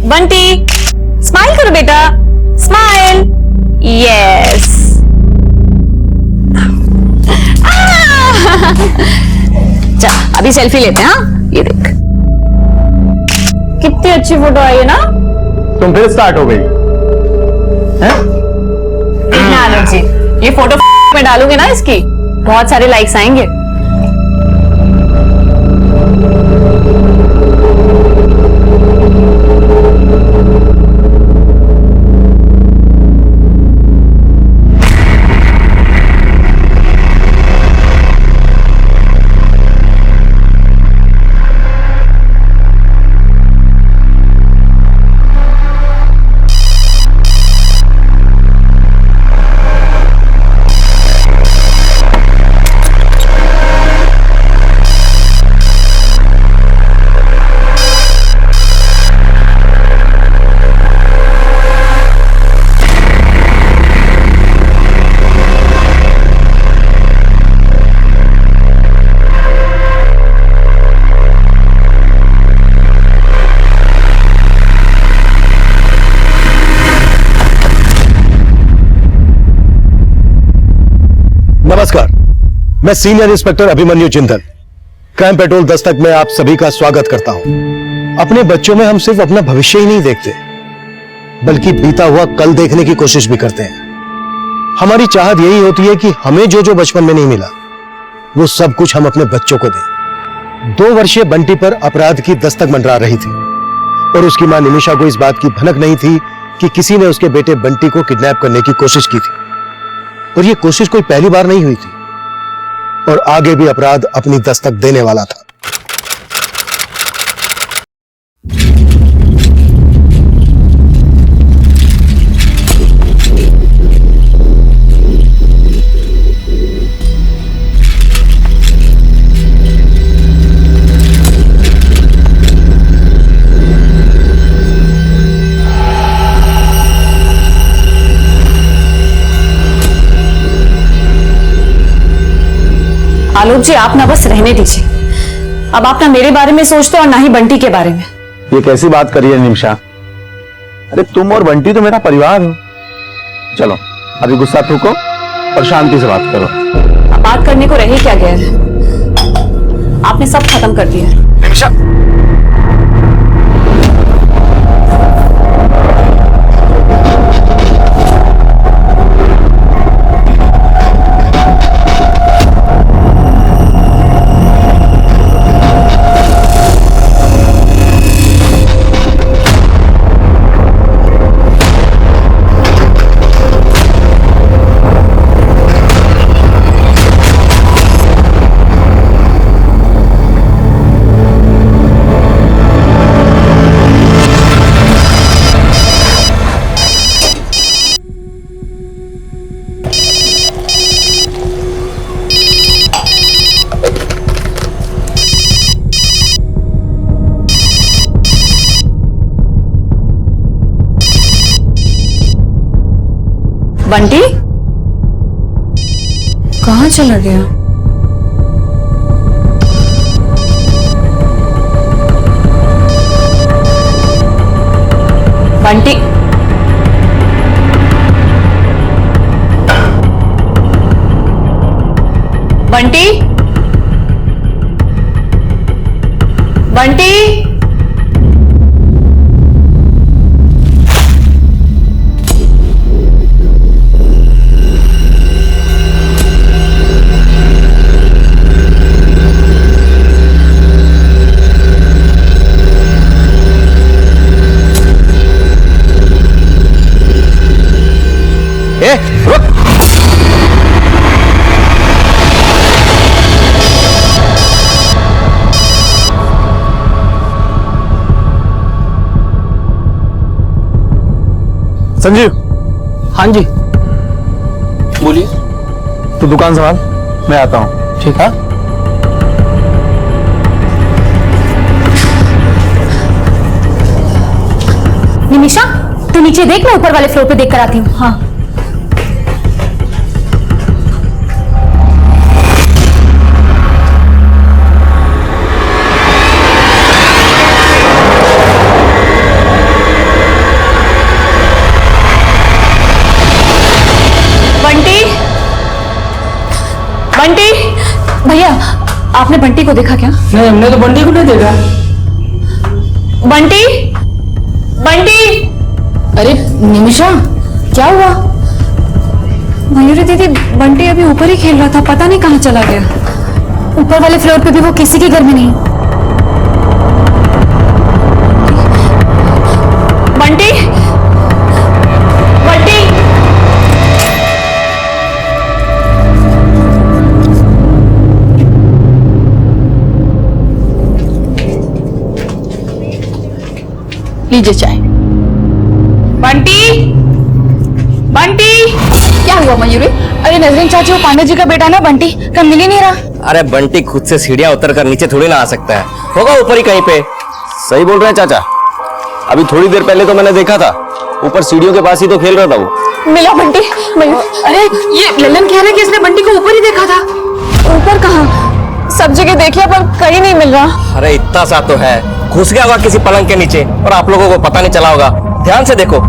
Bunty smile करो बेटा, smile. Yes. चल अभी सेल्फी लेते हैं। हाँ ये देख कितनी अच्छी फोटो आई है ना। तुम फिर स्टार्ट हो गई हैं? देखना आलोक जी, ये फोटो में डालूंगे ना इसकी बहुत सारे लाइक्स आएंगे। नमस्कार, मैं senior inspector Abhimanyu Jindal, crime petrol Dastak में आप सभी का स्वागत करता हूं। अपने बच्चों में हम सिर्फ अपना भविष्य ही नहीं देखते, बल्कि बीता हुआ कल देखने की कोशिश भी करते हैं। हमारी चाहत यही होती है कि हमें जो जो बचपन में नहीं मिला, वो सब कुछ हम अपने बच्चों को दें। 2 वर्षीय बंटी पर अपराध की दस्तक मंडरा रही थी और उसकी मां निमिषा को इस बात की भनक नहीं थी कि किसी ने उसके बेटे बंटी को किडनैप करने की कोशिश की थी। और यह कोशिश कोई पहली बार नहीं हुई थी और आगे भी अपराध अपनी दस्तक देने वाला था। आलोक जी आप ना बस रहने दीजिए। अब आप ना मेरे बारे में सोचते और ना ही बंटी के बारे में। ये कैसी बात करी है निमिषा? अरे तुम और बंटी तो मेरा परिवार हो। चलो अभी गुस्सा थूको और शांति से बात करो। अब बात करने को रह ही क्या गया है? आपने सब खत्म कर दिया है। निमिषा बंटी कहाँ चला गया? बंटी बंटी बंटी संजीव। हाँ जी बोलिए। तू दुकान संभाल, मैं आता हूँ। ठीक है। निमिषा तू नीचे देख, मैं ऊपर वाले फ्लोर पे देख कर आती हूँ। हाँ आपने बंटी को देखा क्या? नहीं, हमने तो बंटी को नहीं देखा। बंटी, बंटी। अरे निमिषा, क्या हुआ? मयूरी दीदी, बंटी अभी ऊपर ही खेल रहा था, पता नहीं कहाँ चला गया। ऊपर वाले फ्लोर पे भी वो किसी के घर में नहीं। बंटी, बंटी। लीजिए चाय। बंटी, बंटी। क्या हुआ मयूरी? अरे नजरीन चाची, वो पांडे जी का बेटा ना बंटी, कल मिल ही नहीं रहा। अरे बंटी खुद से सीढ़ियां उतर कर नीचे थोड़ी ना आ सकता है, होगा ऊपर ही कहीं पे। सही बोल रहे हैं चाचा, अभी थोड़ी देर पहले तो मैंने देखा था, ऊपर सीढ़ियों के पास ही तो खेल रहा था वो। मिला बंटी? अरे ये ललन कह रहा है कि इसने बंटी को ऊपर ही देखा था। ऊपर कहाँ? सब जगह देखिए पर कहीं नहीं मिल रहा। अरे इतना सा तो है, घुस गया होगा किसी पलंग के नीचे और आप लोगों को पता नहीं चला होगा। ध्यान से देखो।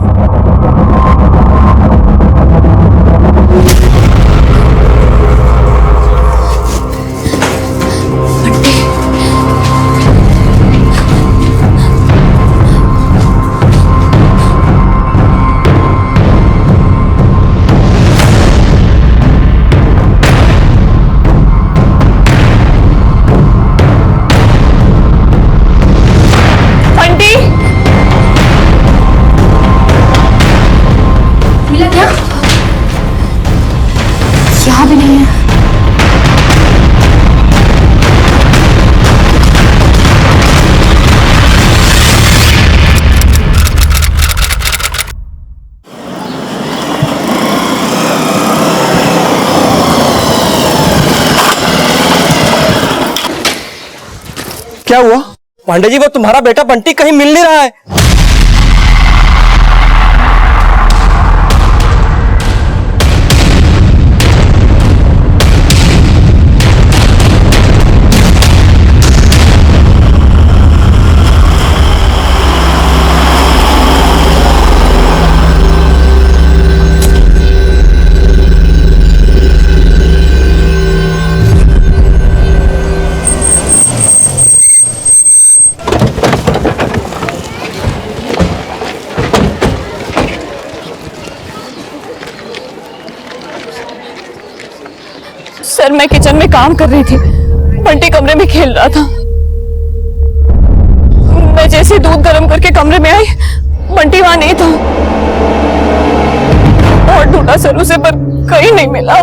बंटी, मिला क्या? यहाँ भी नहीं है। क्या हुआ? पांडे जी, वो तुम्हारा बेटा बंटी कहीं मिल नहीं रहा है। सर मैं किचन में काम कर रही थी, बंटी कमरे में खेल रहा था। मैं जैसे दूध गर्म करके कमरे में आई, बंटी वहां नहीं था। और ढूंढा सर उसे, पर कहीं नहीं मिला।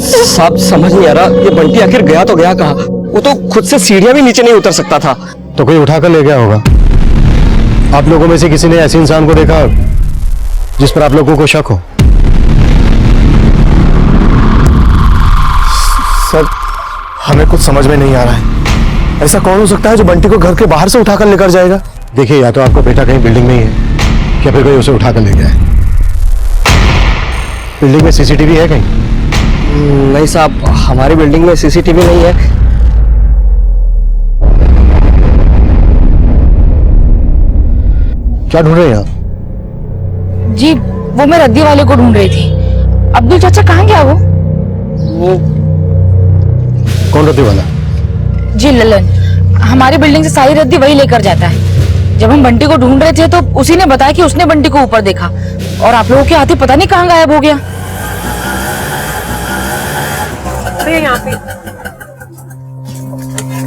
साहब समझ नहीं आ रहा, ये बंटी आखिर गया तो गया कहाँ? वो तो खुद से सीढ़ियां भी नीचे नहीं उतर सकता था। तो कोई उठाकर ले गया होगा। आप लोगों में से किसी ने ऐसे इंसान को देखा जिस पर आप लोगों को शक हो? सर, हमें कुछ समझ में नहीं आ रहा है। ऐसा कौन हो सकता है जो बंटी को घर के बाहर से उठाकर लेकर जाएगा? देखिए, या तो आपको बेटा कहीं बिल्डिंग में ही है या फिर कोई उसे उठाकर ले गया है। बिल्डिंग में सीसीटीवी है कहीं? नहीं साहब, हमारी बिल्डिंग में सीसीटीवी नहीं है। क्या ढूंढ रहे हैं आप? जी वो मैं रद्दी वाले को ढूंढ रही थी। अब्दुल चाचा कहाँ गया वो? कौन रद्दी वाला? जी ललन, हमारी बिल्डिंग से सारी रद्दी वही लेकर जाता है। जब हम बंटी को ढूंढ रहे थे तो उसी ने बताया कि उसने बंटी को ऊपर देखा और आप लोगों के आते पता नहीं कहाँ गायब हो गया। यहाँ पे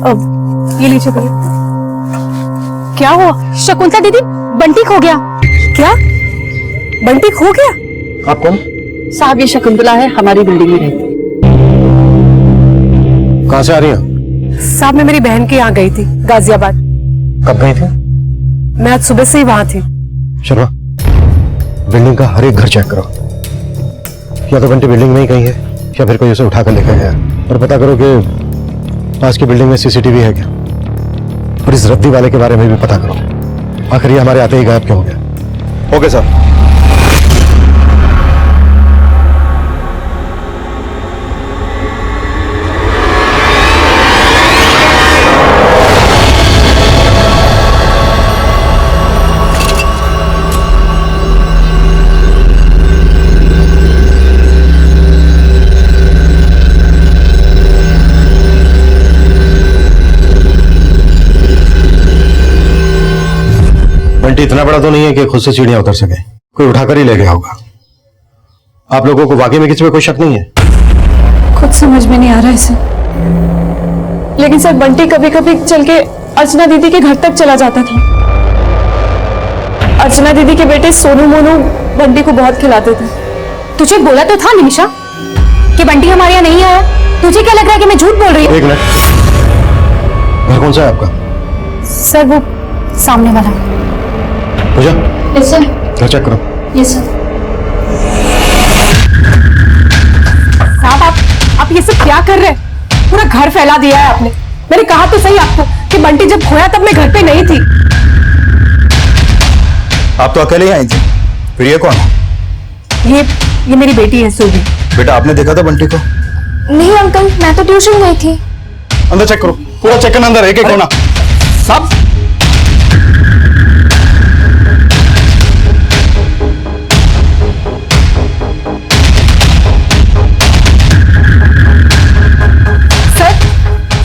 अब ये लीजिए भैया। क्या हुआ? शकुंतला दीदी, बंटी खो गया। क्या? बंटी खो गया? आप कौन? साहब ये शकुंतला है, हमारी बिल्डिंग में रहती। कहाँ से आ रही हैं? साहब मैं मेरी बहन के यहाँ गई थी, गाजियाबाद। कब गई थी? मैं आज सुबह से ही वहां थी। शर्मा, बिल्डिंग का हर एक घर चेक करो। या तो बंटी बिल्डिंग में ही कहीं है या फिर कोई उसे उठाकर लेकर गया। और पता करो कि पास की बिल्डिंग में सीसीटीवी है क्या। और इस रद्दी वाले के बारे में भी पता करो, आखिर ये हमारे आते ही गायब क्यों हो गया। Okay sir. इतना बड़ा तो नहीं है कि खुद से सीढ़ियां उतर सके, कोई उठाकर ही ले गया होगा। आप लोगों को वाकई में किसी पे कोई शक नहीं है? कुछ समझ में नहीं आ रहा है सर, लेकिन सर बंटी कभी कभी चल के अर्चना दीदी के घर तक चला जाता था। अर्चना दीदी के बेटे सोनू मोनू बंटी को बहुत खिलाते थे। तुझे बोला तो था निमिषा कि बंटी हमारे यहाँ नहीं आया। तुझे क्या लग रहा है कि मैं झूठ बोल रही हूँ? एक मिनट, घर कौन सा है आपका? सर वो सामने वाला। पूजा, यस सर। घर चेक करो। Yes sir. साहब आप ये सब क्या कर रहे हैं? पूरा घर फैला दिया है आपने। मैंने कहा तो सही आपको कि बंटी जब खोया तब मैं घर पे नहीं थी। आप तो अकेले ही आई थी, फिर ये कौन है? ये मेरी बेटी है सूबी। बेटा आपने देखा था बंटी को? नहीं अंकल, मैं तो ट्यूशन गई थी। अंदर चेक करो, पूरा चेक करना, अंदर एक एक कोना। सब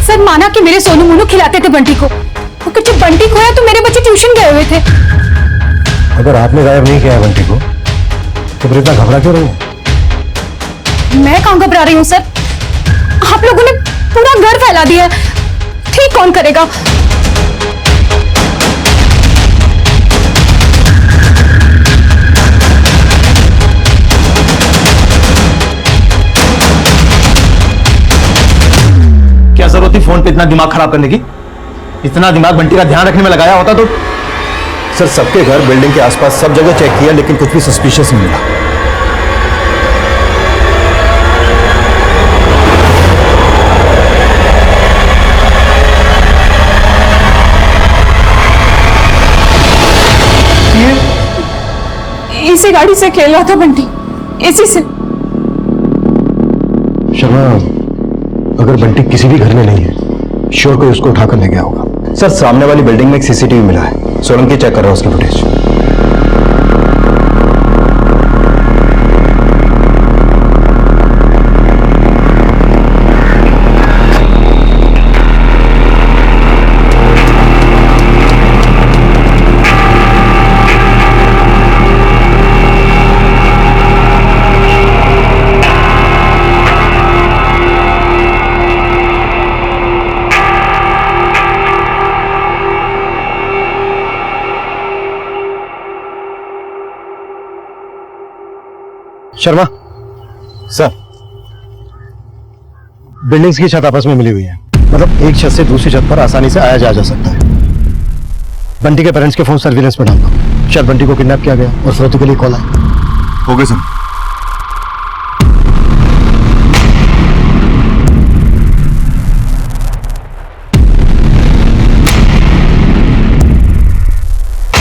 सर माना कि मेरे सोनू मोनू खिलाते थे बंटी को, तो जब बंटी खोया तो मेरे बच्चे ट्यूशन गए हुए थे। अगर आपने गायब नहीं किया है बंटी को, तो फिर इतना घबरा क्यों रही हो? मैं कहाँ घबरा रही हूँ सर? आप लोगों ने पूरा घर फैला दिया है, ठीक कौन करेगा? क्या जरूरत थी फोन पे इतना दिमाग खराब करने की? इतना दिमाग बंटी का ध्यान रखने में लगाया होता तो। सर, सबके घर, बिल्डिंग के आसपास सब जगह चेक किया, लेकिन कुछ भी सस्पिशियस नहीं मिला। इसी गाड़ी से खेल रहा था बंटी, इसी से। शर्मा, अगर बंटी किसी भी घर में नहीं है, श्योर कोई उसको उठाकर ले गया होगा। सर सामने वाली बिल्डिंग में एक सीसीटीवी मिला है, सोलंकी चेक कर रहा है उसकी फुटेज। शर्मा सर, बिल्डिंग्स की छत आपस में मिली हुई है, मतलब एक छत से दूसरी छत पर आसानी से आया जा सकता है। बंटी के पेरेंट्स के फोन सर्विलेंस में डाल दो, शायद बंटी को किडनैप किया गया और फिरौती के लिए कॉल आया। हो गए सर।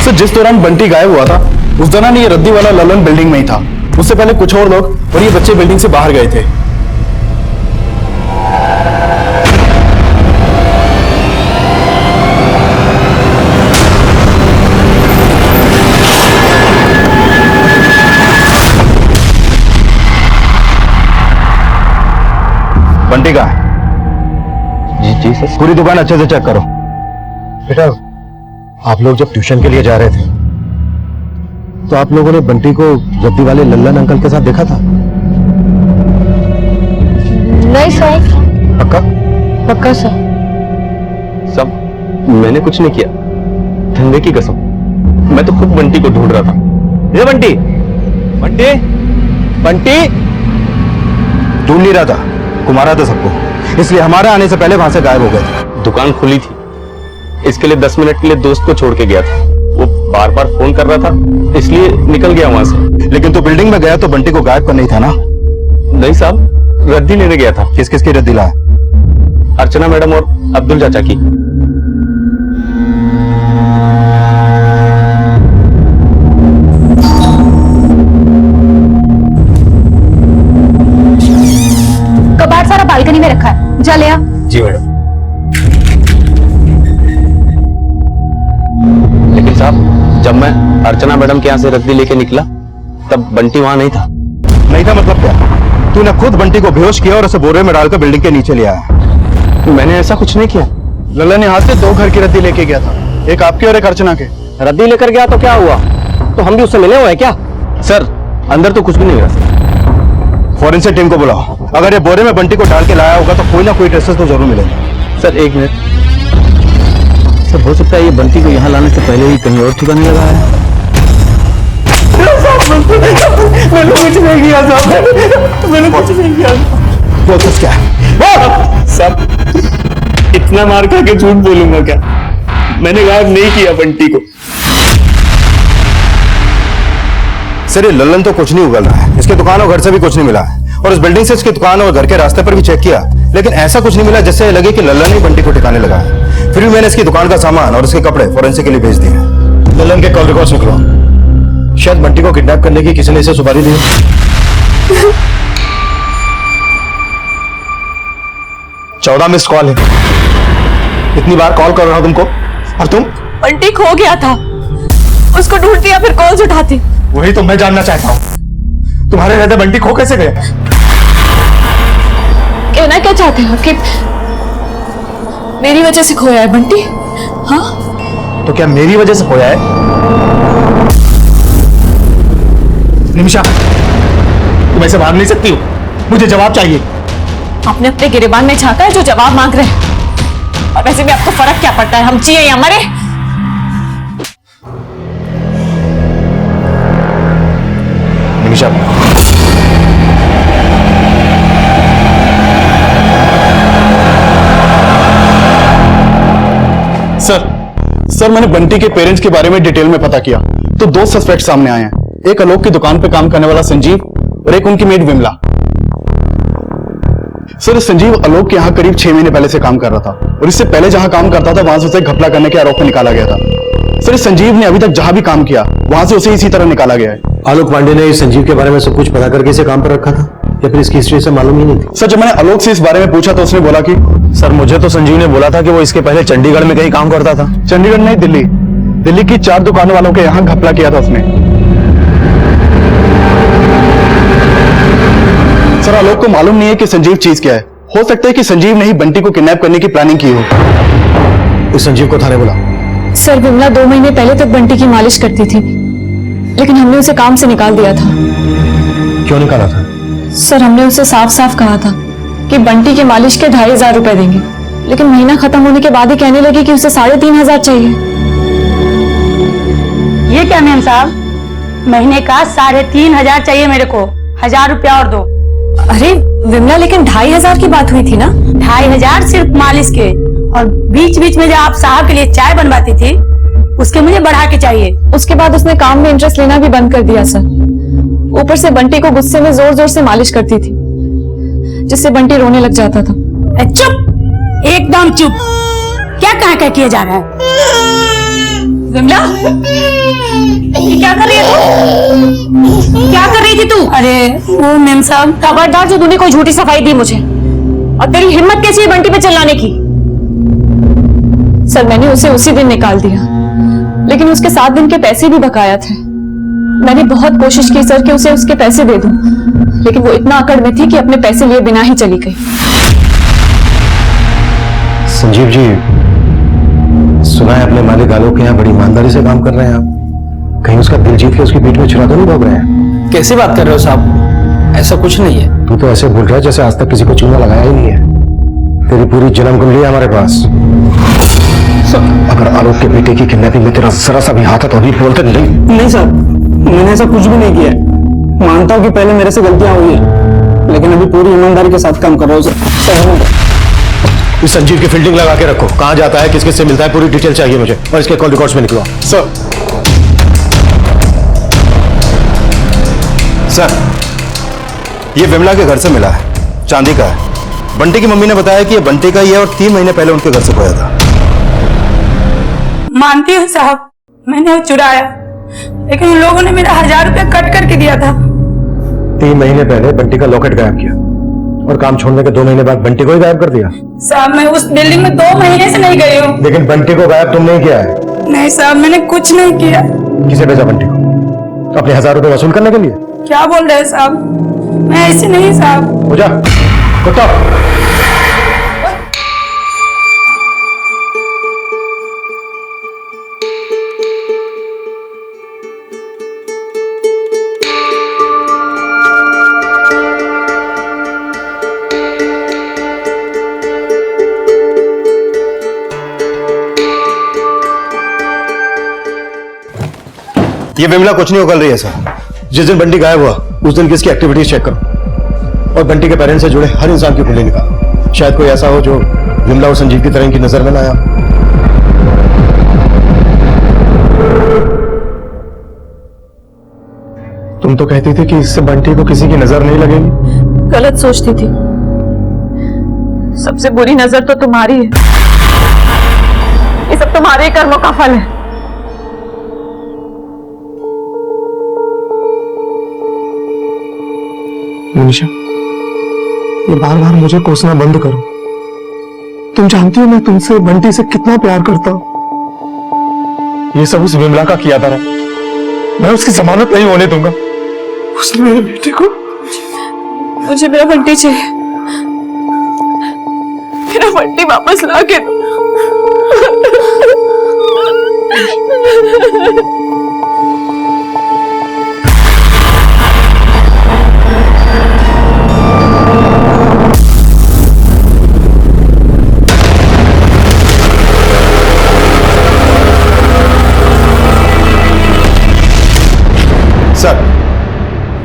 सर, जिस दौरान बंटी गायब हुआ था उस दौरान ये रद्दी वाला ललन बिल्डिंग में ही था। उससे पहले कुछ और लोग और ये बच्चे बिल्डिंग से बाहर गए थे। बंटी का? जी सर। पूरी दुकान अच्छे से चेक करो। बेटा, आप लोग जब ट्यूशन के लिए जा रहे थे तो आप लोगों ने बंटी को रद्दी वाले लल्लन अंकल के साथ देखा था? नहीं सर। पक्का? पक्का सर। सब मैंने कुछ नहीं किया, धंधे की कसम। मैं तो खुद बंटी को ढूंढ रहा था। ये बंटी बंटी बंटी ढूंढ नहीं रहा था, घुमा रहा था सबको, इसलिए हमारे आने से पहले वहां से गायब हो गए थे। दुकान खुली थी, इसके लिए 10 मिनट के लिए दोस्त को छोड़ के गया था। वो बार बार फोन कर रहा था, इसलिए निकल गया वहां से। लेकिन तो बिल्डिंग में गया तो बंटी को गायब करना ही था ना? नहीं साहब, रद्दी लेने गया था। किस किस की रद्दी लाया? अर्चना मैडम और अब्दुल चाचा की। कबाड़ सारा बालकनी में रखा है, जा ले आ। जी मैडम। लेकिन साहब, जब मैं अर्चना मैडम के यहाँ से रद्दी लेके निकला तब बंटी वहां नहीं था। नहीं था मतलब क्या? तूने खुद बंटी को बेहोश किया और उसे बोरे में डालकर बिल्डिंग के नीचे ले आया। मैंने ऐसा कुछ नहीं किया। ललन यहाँ से 2 घर की रद्दी लेके गया था, एक आपके और एक अर्चना के। रद्दी लेकर गया तो क्या हुआ? तो हम भी उससे मिले हुए हैं क्या? सर अंदर तो कुछ भी नहीं रहा। फॉरेंसिक टीम को बुलाओ। अगर ये बोरे में बंटी को डाल के लाया होगा तो कोई ना कोई ट्रेसेस तो जरूर मिलेंगे। सर एक मिनट, सर हो सकता है ये बंटी को यहाँ लाने से पहले ही कहीं और ठिकाने लगा है। मैंने कुछ नहीं किया साहब, मैंने कुछ नहीं किया। वो कुछ क्या है? साहब इतना मार खा के झूठ बोलूंगा क्या? मैंने गायब नहीं किया बंटी को। सर ये लल्लन तो कुछ नहीं उगल रहा है, इसके दुकान और घर से भी कुछ नहीं मिला है, और इस बिल्डिंग से इसकी दुकान और घर के रास्ते पर भी चेक किया, लेकिन ऐसा कुछ नहीं मिला जिससे लगे कि लल्लन ही बंटी को ठिकाने लगा है। फिर भी मैंने इसकी दुकान का सामान और इसके कपड़े फॉरेंसिक के लिए भेज दिए। लल्लन के कॉल रिकॉर्ड्स निकलो। शायद बंटी को किडनैप करने की किसी ने इसे सुपारी दी। 14 मिस्ड कॉल है। इतनी बार कॉल कर रहा हूं तुमको, और तुम? बंटी खो गया था, उसको ढूंढ लिया, फिर कॉल्स उठाती। वही तो मैं जानना चाहता हूं, तुम्हारे रहते बंटी खो कैसे गया? कहना क्या चाहते हो कि मेरी वजह से खोया है बंटी? हाँ, तो क्या मेरी वजह से खोया है? निमिषा, तुम ऐसे भाग नहीं सकती हो, मुझे जवाब चाहिए। आपने अपने गिरेबान में झांका है जो जवाब मांग रहे हैं। और वैसे भी आपको फर्क क्या पड़ता है, हम जिए या मरे? निमिषा, सर मैंने बंटी के पेरेंट्स के बारे में डिटेल में पता किया तो 2 सस्पेक्ट सामने आए हैं। एक आलोक की दुकान पे काम करने वाला संजीव और एक उनकी मेड विमला। सर संजीव आलोक के यहाँ करीब 6 महीने पहले से काम कर रहा था, और इससे पहले जहां काम करता था वहां से उसे घपला करने के आरोप में निकाला गया था। सर इस संजीव ने अभी तक जहां भी काम किया वहां से उसे इसी तरह निकाला गया है। आलोक पांडे ने इस संजीव के बारे में सब कुछ पता करके इसे काम पर रखा था, या फिर इसकी हिस्ट्री से मालूम ही नहीं थी? सर जब मैंने आलोक से इस बारे में पूछा तो उसने बोला कि सर मुझे तो संजीव ने बोला था कि वो इसके पहले चंडीगढ़ में कहीं काम करता था। चंडीगढ़ नहीं, दिल्ली की 4 दुकानों वालों के यहाँ घपला किया था उसने। सर आलोक को मालूम नहीं है कि संजीव चीज क्या है। हो सकता है कि संजीव ने ही बंटी को किडनैप करने की प्लानिंग की हो। इस संजीव को थाने बुला। सर विमला 2 महीने पहले तक बंटी की मालिश करती थी, लेकिन हमने उसे काम से निकाल दिया था। क्यों निकाला था? सर हमने उसे साफ साफ कहा था कि बंटी के मालिश के 2500 रुपए देंगे, लेकिन महीना खत्म होने के बाद ही कहने लगी कि उसे 3500 चाहिए। ये क्या मैम साहब, महीने का 3500 चाहिए मेरे को, 1000 रुपया और दो। अरे विमला लेकिन 2500 की बात हुई थी ना? 2500 सिर्फ मालिश के, और बीच बीच में जो आप साहब के लिए चाय बनवाती थी उसके मुझे बढ़ा के चाहिए। उसके बाद उसने काम में इंटरेस्ट लेना भी बंद कर दिया सर। ऊपर से बंटी को गुस्से में जोर जोर से मालिश करती थी, जिससे बंटी रोने लग जाता था। चुप, एकदम चुप। क्या कहा किया जा रहा है? विमला, ये क्या कर रही है तू? क्या कर रही थी तू? अरे वो मैम साहब, खबरदार जो तूने कोई झूठी सफाई दी मुझे, और तेरी हिम्मत कैसी है बंटी पे चिल्लाने की? सर मैंने उसे उसी दिन निकाल दिया, लेकिन उसके 7 दिन के पैसे भी बकाया थे। मैंने बहुत कोशिश की सर कि उसे उसके पैसे दे दूं, लेकिन वो इतना अकड़ में थी कि अपने पैसे लिए बिना ही चली गई। संजीव जी, सुना है अपने मालिक आलोक के यहाँ बड़ी ईमानदारी से काम कर रहे हैं आप। कहीं उसका दिल जीत के उसकी पीठ में छुरा तो नहीं भोग रहे हैं? कैसी बात कर रहे हो साहब, ऐसा कुछ नहीं है। तू तो ऐसे बोल रहा है जैसे आज तक किसी को चूना लगाया ही नहीं है। तेरी पूरी जन्म कुंडली है हमारे पास। अगर आलोक के बेटे की किडनैपिंग में तेरा जरा सा भी हाथ है तो अभी बोलते नहीं साहब, मैंने ऐसा कुछ भी नहीं किया है। मानता हूँ कि पहले मेरे से गलतियां हुई है, लेकिन अभी पूरी ईमानदारी के साथ काम कर रहा हूँ सर। इस संजीव की फील्डिंग लगा के रखो। कहाँ जाता है, किस किस से मिलता है, पूरी डिटेल चाहिए मुझे, और इसके कॉल रिकॉर्ड्स में निकलवा। सर ये विमला के घर से मिला है, चांदी का है। बंटी की मम्मी ने बताया कि ये बंटी का ही है और 3 महीने पहले उनके घर से खोया था। मानती हूँ साहब, मैंने वो चुराया, लेकिन उन लोगों ने मेरा 1000 रुपया कट करके दिया था। 3 महीने पहले बंटी का लॉकेट गायब किया, और काम छोड़ने के 2 महीने बाद बंटी को ही गायब कर दिया। साहब मैं उस बिल्डिंग में 2 महीने से नहीं गई हूँ। लेकिन बंटी को गायब तुमने ही किया है। नहीं साहब, मैंने कुछ नहीं किया। किसे भेजा बंटी को? अपने 1000 रुपए वसूल करने के लिए? क्या बोल रहे हैं साहब, मैं ऐसी नहीं साहब। हो जा कुत्ता। ये विमला कुछ नहीं उगल रही है सर। जिस दिन बंटी गायब हुआ उस दिन की इसकी एक्टिविटीज चेक करो और बंटी के पेरेंट्स से जुड़े हर इंसान की कुंडली निकालो। शायद कोई ऐसा हो जो विमला और संजीव की तरह इनकी नजर में ना आया। तुम तो कहती थी कि इससे बंटी को किसी की नजर नहीं लगेगी। गलत सोचती थी। सबसे बुरी नजर तो तुम्हारी है। ये सब तुम्हारे कर्मों का फल है। निमिषा, ये बार बार मुझे कोसना बंद करो। तुम जानती हो मैं तुमसे बंटी से कितना प्यार करता हूं। ये सब उस विमला का किया था। मैं उसकी जमानत नहीं होने दूंगा। उसने मेरे बेटे को। मुझे मेरा बंटी चाहिए। मेरा बंटी वापस ला के दो। सर,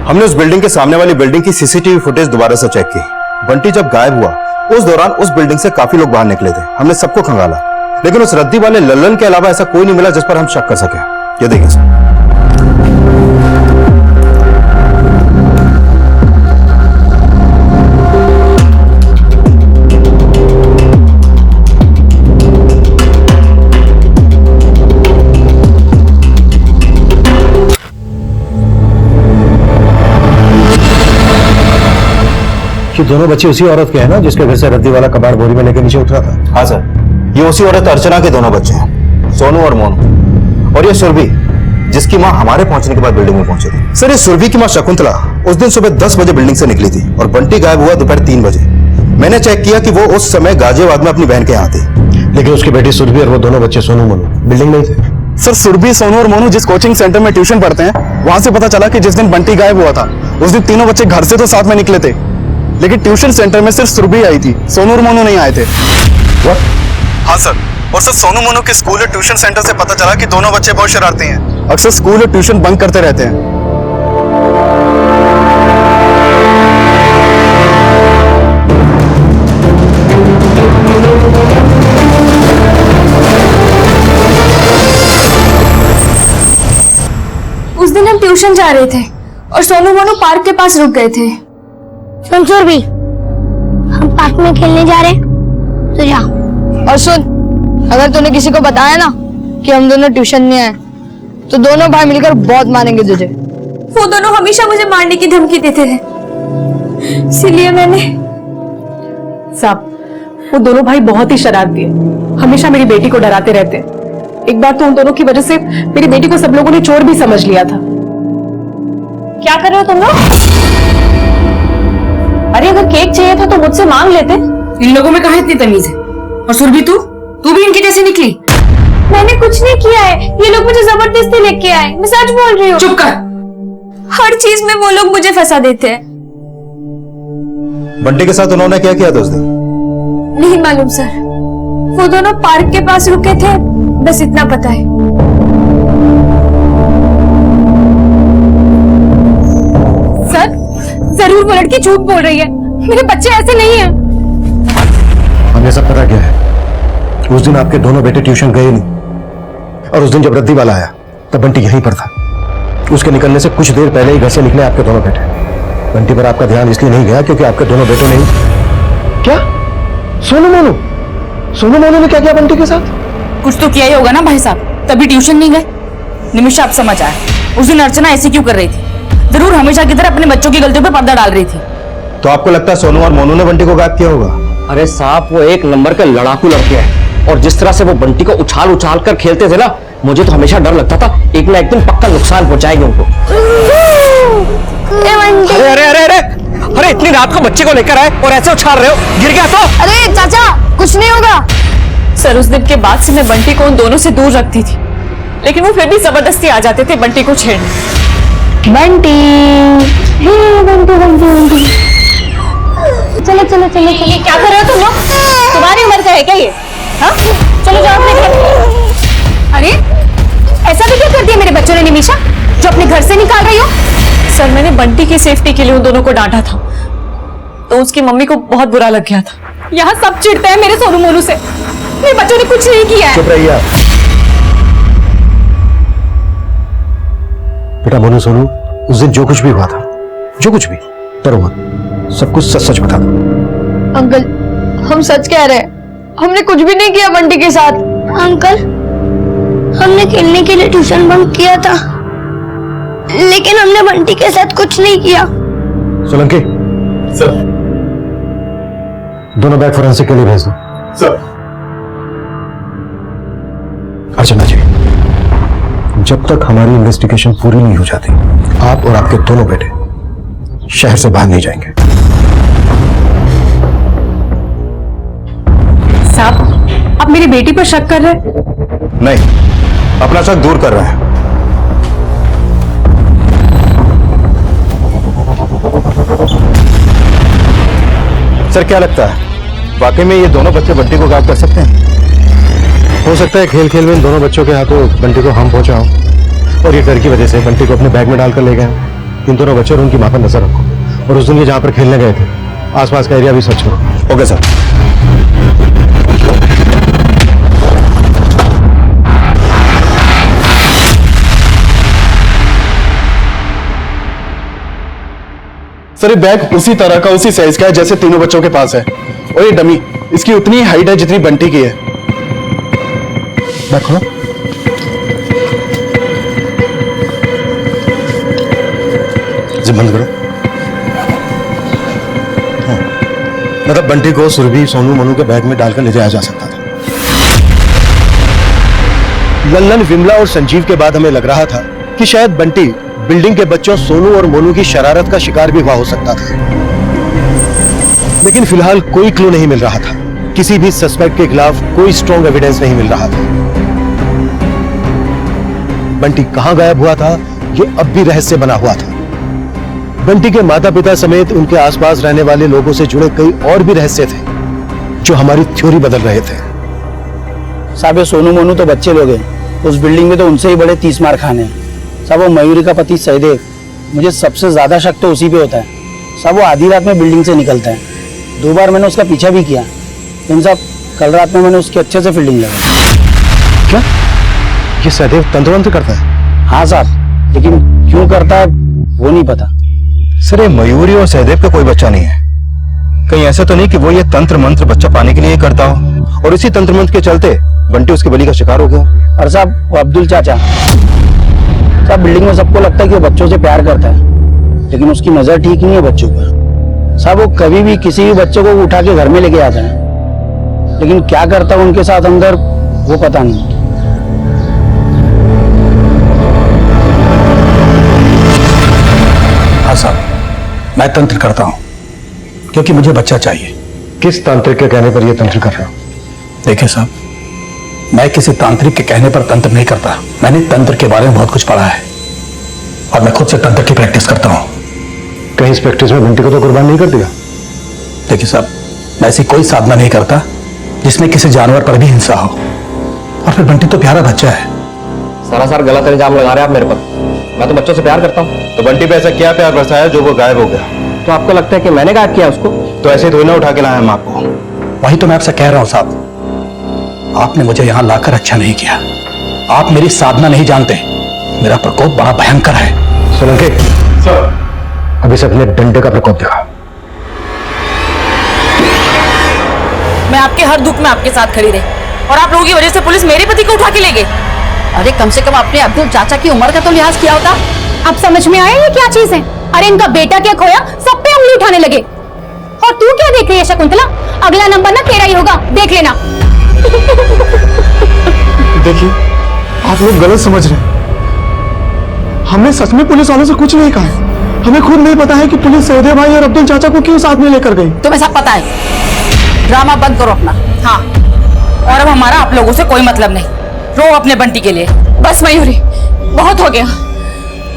हमने उस बिल्डिंग के सामने वाली बिल्डिंग की सीसीटीवी फुटेज दोबारा से चेक की। बंटी जब गायब हुआ उस दौरान उस बिल्डिंग से काफी लोग बाहर निकले थे। हमने सबको खंगाला, लेकिन उस रद्दी वाले लल्लन के अलावा ऐसा कोई नहीं मिला जिस पर हम शक कर सके। ये देखिए सर। कि दोनों बच्चे उसी औरत के हैं ना जिसके घर से रद्दी वाला कबाड़ बोरी में लेकर नीचे उतरा था? हाँ सर, ये उसी औरत अर्चना के दोनों बच्चे हैं, सोनू और मोनू। और ये सुरभि जिसकी माँ हमारे पहुंचने के बाद बिल्डिंग में पहुंची थी। सर, ये सुरभि की माँ शकुंतला उस दिन सुबह 10 बजे बिल्डिंग से निकली थी और बंटी गायब हुआ दोपहर 3 बजे। मैंने चेक किया कि वो उस समय गाजियाबाद में अपनी बहन के यहाँ थी, लेकिन उसकी बेटी सुरभि और वो दोनों बच्चे सोनू मोनू बिल्डिंग में ही थे। सर, सुरभि, सोनू और मोनू जिस कोचिंग सेंटर में ट्यूशन पढ़ते हैं वहां से पता चला कि जिस दिन बंटी गायब हुआ था उस दिन तीनों बच्चे घर से तो साथ में निकले थे, लेकिन ट्यूशन सेंटर में सिर्फ सुरभि आई थी, सोनू और मोनू नहीं आए थे। हाँ सर, और सर सोनू मोनू के स्कूल और ट्यूशन सेंटर से पता चला कि दोनों बच्चे बहुत शरारती हैं, अक्सर स्कूल और ट्यूशन बंक करते रहते हैं। उस दिन हम ट्यूशन जा रहे थे और सोनू मोनू पार्क के पास रुक गए थे। सुन सुरभि, हम पार्क में खेलने जा रहे हैं, तो जा। और सुन, अगर तूने किसी को बताया ना कि हम दोनों ट्यूशन नहीं आए तो दोनों भाई मिलकर बहुत मारेंगे तुझे। वो दोनों हमेशा मुझे मारने की धमकी देते थे, इसीलिए मैंने। साहब, वो दोनों भाई बहुत ही शरारती है, हमेशा मेरी बेटी को डराते रहते हैं। एक बार तो उन दोनों की वजह से मेरी बेटी को सब लोगों ने चोर भी समझ लिया था। क्या कर रहे हो तुम लोग? अरे अगर केक चाहिए था तो मुझसे मांग लेते। इन लोगों में कहाँ इतनी तमीज है? और सुरभि तू भी इनकी जैसी निकली? मैंने कुछ नहीं किया है, ये लोग मुझे जबरदस्ती लेके आए, मैं सच बोल रही हूँ। चुप कर। हर चीज में वो लोग मुझे फंसा देते हैं। बंटी के साथ उन्होंने क्या किया था उस दिन? नहीं मालूम सर, वो दोनों पार्क के पास रुके थे, बस इतना पता है। सर, जरूर वो लड़की झूठ बोल रही है, मेरे बच्चे ऐसे नहीं हैं। हमें सब पता क्या है, उस दिन आपके दोनों बेटे ट्यूशन गए नहीं, और उस दिन जब रद्दी वाला आया तब बंटी यहीं पर था। उसके निकलने से कुछ देर पहले ही घर से निकले आपके दोनों बेटे। बंटी पर आपका ध्यान इसलिए नहीं गया क्योंकि आपके दोनों बेटों ने क्या? सोनू मोनू ने क्या किया बंटी के साथ? कुछ तो किया ही होगा ना भाई साहब, तभी ट्यूशन नहीं गए। निमिषा, आप समझ आए उस दिन अर्चना ऐसे क्यों कर रही थी? जरूर हमेशा की तरह अपने बच्चों की गलतियों पे पर्दा डाल रही थी। तो आपको लगता है सोनू और मोनू ने बंटी को गायब किया होगा? अरे साहब, वो एक नंबर के लड़ाकू लड़के हैं और जिस तरह से वो बंटी को उछाल उछाल कर खेलते थे ना, मुझे तो हमेशा डर लगता था एक ना एक दिन पक्का नुकसान पहुंचाएंगे उनको। अरे अरे अरे अरे अरे इतनी रात को बच्चे को लेकर आए और ऐसे उछाल रहे हो, गिर गया तो? अरे चाचा, कुछ नहीं होगा। सर, उस दिन के बाद से मैं बंटी को उन दोनों से दूर रखती थी, लेकिन वो फिर भी जबरदस्ती आ जाते थे बंटी को छेड़ने। बंटी, बंटी बंटी बंटी, चलो चलो चलो चलो। क्या कर रहे हो तुम लोग? तुम्हारी उम्र का है क्या ये? हाँ, चलो जाओ अपने घर। अरे ऐसा भी क्या कर दिया मेरे बच्चों ने निमिषा? घर से निकाल रही हो? सर मैंने बंटी की सेफ्टी के लिए उन दोनों को डांटा था, तो उसकी मम्मी को बहुत बुरा लग गया था। यहाँ सब चिढ़ते हैं मेरे सोनू मोनू से। मेरे बच्चों ने कुछ नहीं किया है। चुप रहिए आप। बेटा मोनू सोनू, उस दिन जो कुछ भी हुआ था, जो कुछ भी, डरो मत, सब कुछ सच सच बता दो। अंकल हम सच कह रहे हैं, हमने कुछ भी नहीं किया बंटी के साथ। अंकल हमने खेलने के लिए ट्यूशन बंक किया था, लेकिन हमने बंटी के साथ कुछ नहीं किया। सोलंकी, सर। दोनों बैग फोरेंसिक के लिए भेज दो। सर। अर्चना जी, जब तक हमारी इन्वेस्टिगेशन पूरी नहीं हो जाती, आप और आपके दोनों बेटे शहर से बाहर नहीं जाएंगे। साहब, आप मेरी बेटी पर शक कर रहे हैं? नहीं, अपना शक दूर कर रहे हैं। सर क्या लगता है, वाकई में ये दोनों बच्चे बंटी को गायब कर सकते हैं? हो सकता है खेल खेल में इन दोनों बच्चों के हाथों बंटी को हम पहुंचा हो और ये डर की वजह से बंटी को अपने बैग में डालकर ले गए हो। इन दोनों बच्चों और उनकी मां पर नजर रखो, और उस दिन ये जहां पर खेलने गए थे आसपास का एरिया भी सर्च करो। Okay sir. सर ये बैग उसी तरह का, उसी साइज का है जैसे तीनों बच्चों के पास है, और ये डमी, इसकी उतनी ही हाइट है जितनी बंटी की है। बैग खोलो। जिप बंद करो। मतलब बंटी को सुरभि, सोनू, मोनू के बैग में डालकर ले जाया जा सकता था। लल्लन, विमला और संजीव के बाद हमें लग रहा था कि शायद बंटी बिल्डिंग के बच्चों सोनू और मोनू की शरारत का शिकार भी हुआ हो सकता था, लेकिन फिलहाल कोई क्लू नहीं मिल रहा था। किसी भी सस्पेक्ट के खिलाफ कोई स्ट्रॉन्ग एविडेंस नहीं मिल रहा था। बंटी कहां गायब हुआ था, यह अब भी रहस्य बना हुआ था। बंटी के माता पिता समेत उनके आसपास रहने वाले लोगों से जुड़े कई और भी रहस्य थे जो हमारी थ्योरी बदल रहे थे। साहब ये सोनू मोनू तो बच्चे लोग हैं, उस बिल्डिंग में तो उनसे ही बड़े 30 मार खाने हैं। साहब वो मयूरी का पति सहदेव, मुझे सबसे ज्यादा शक तो उसी पे होता है। साहब वो आधी रात में बिल्डिंग से निकलता है, 2 बार मैंने उसका पीछा भी किया, लेकिन साहब कल रात में मैंने उसकी अच्छे से फील्डिंग लगाई। क्या ये सहदेव तंत्र मंत्र करता है? हाँ साहब, लेकिन क्यों करता है वो नहीं पता। सर ये मयूरी और सहदेव का कोई बच्चा नहीं है। कहीं ऐसा तो नहीं कि वो ये तंत्र मंत्र बच्चा पाने के लिए करता हो और इसी तंत्र मंत्र के चलते बंटी उसके बलि का शिकार हो गया? और साहब वो अब्दुल चाचा, साहब बिल्डिंग में सबको लगता है कि वो बच्चों से प्यार करता है, लेकिन उसकी नजर ठीक नहीं है बच्चों पर। साहब वो कभी भी किसी भी बच्चे को उठा के घर में लेके आता है, लेकिन क्या करता है उनके साथ अंदर वो पता नहीं। हाँ साहब, मैं तंत्र करता हूँ क्योंकि मुझे बच्चा चाहिए। किस तांत्रिक के कहने पर यह तंत्र कर रहा हूं? देखिए साहब, मैं किसी तांत्रिक के कहने पर तंत्र नहीं करता। मैंने तंत्र के बारे में बहुत कुछ पढ़ा है और मैं खुद से तंत्र की प्रैक्टिस करता हूँ। कहीं इस प्रैक्टिस में बंटी को तो कुर्बान नहीं कर दिया? देखिए साहब, मैं ऐसी कोई साधना नहीं करता जिसमें किसी जानवर पर भी हिंसा हो, और फिर बंटी तो प्यारा बच्चा है। सरासर गलत इल्जाम लगा रहे हैं आप मेरे पर। मैं तो बच्चों से प्यार करता हूँ। तो बंटी पे ऐसा क्या प्यार बरसाया जो वो गायब हो गया? तो आपको लगता है कि मैंने गायब किया उसको? तो ऐसे थोड़ी ना उठा के लाया हम आपको। वही तो मैं आपसे कह रहा हूं साहब, आपने मुझे यहां लाकर अच्छा नहीं किया। आप मेरी साधना नहीं जानते, मेरा प्रकोप बड़ा भयंकर है। सोलंकी सर, अभी से अपने डंडे का प्रकोप दिखा। मैं आपके हर दुख में आपके साथ खड़ी रही और आप लोगों की वजह से पुलिस मेरे पति को उठा के ले गई। अरे कम से कम अपने अब्दुल चाचा की उम्र का तो लिहाज किया होता। अब समझ में आया ये क्या चीज है? अरे इनका बेटा क्या खोया, सब पे उंगली उठाने लगे। और तू क्या देख रही है शकुंतला? अगला नंबर ना तेरा ही होगा, देख लेना। देखिए आप लोग गलत समझ रहे हैं। हमने सच में पुलिस वालों से कुछ नहीं कहा है। हमें खुद नहीं पता है कि पुलिस सहदेव भाई और अब्दुल चाचा को क्यों साथ में लेकर गई। तुम्हें सब पता है, ड्रामा बंद करो अपना। हाँ, और अब हमारा आप लोगों से कोई मतलब नहीं। रो अपने बंटी के लिए। बस मयूरी, बहुत हो गया।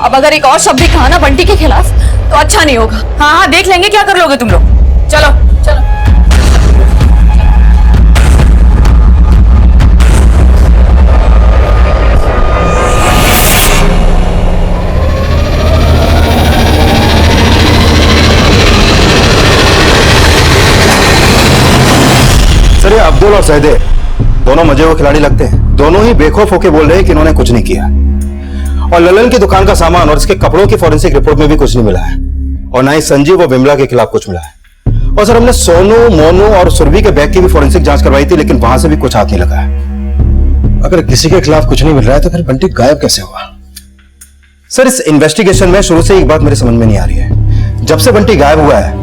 अब अगर एक और शब्द भी कहा ना बंटी के खिलाफ तो अच्छा नहीं होगा। हाँ हाँ, देख लेंगे क्या कर लोगे तुम लोग। चलो चलो। अब्दुल और सहदेव दोनों मजे हुए खिलाड़ी लगते हैं। दोनों ही बेखौफ होकर बोल रहे हैं कि इन्होंने कुछ नहीं किया। और ललन की दुकान का सामान और इसके कपड़ों की फॉरेंसिक रिपोर्ट में भी कुछ नहीं मिला है, और ना ही संजीव और विमला के खिलाफ कुछ मिला है। और सर, हमने सोनू, मोनू और सुरभि के बैग की भी फॉरेंसिक जांच करवाई थी, लेकिन वहां से भी कुछ हाथ नहीं लगा है। अगर किसी के खिलाफ कुछ नहीं मिल रहा है तो फिर बंटी गायब कैसे हुआ? सर, इस इन्वेस्टिगेशन में शुरू से एक बात मेरे समझ में नहीं आ रही है। जब से बंटी गायब हुआ है,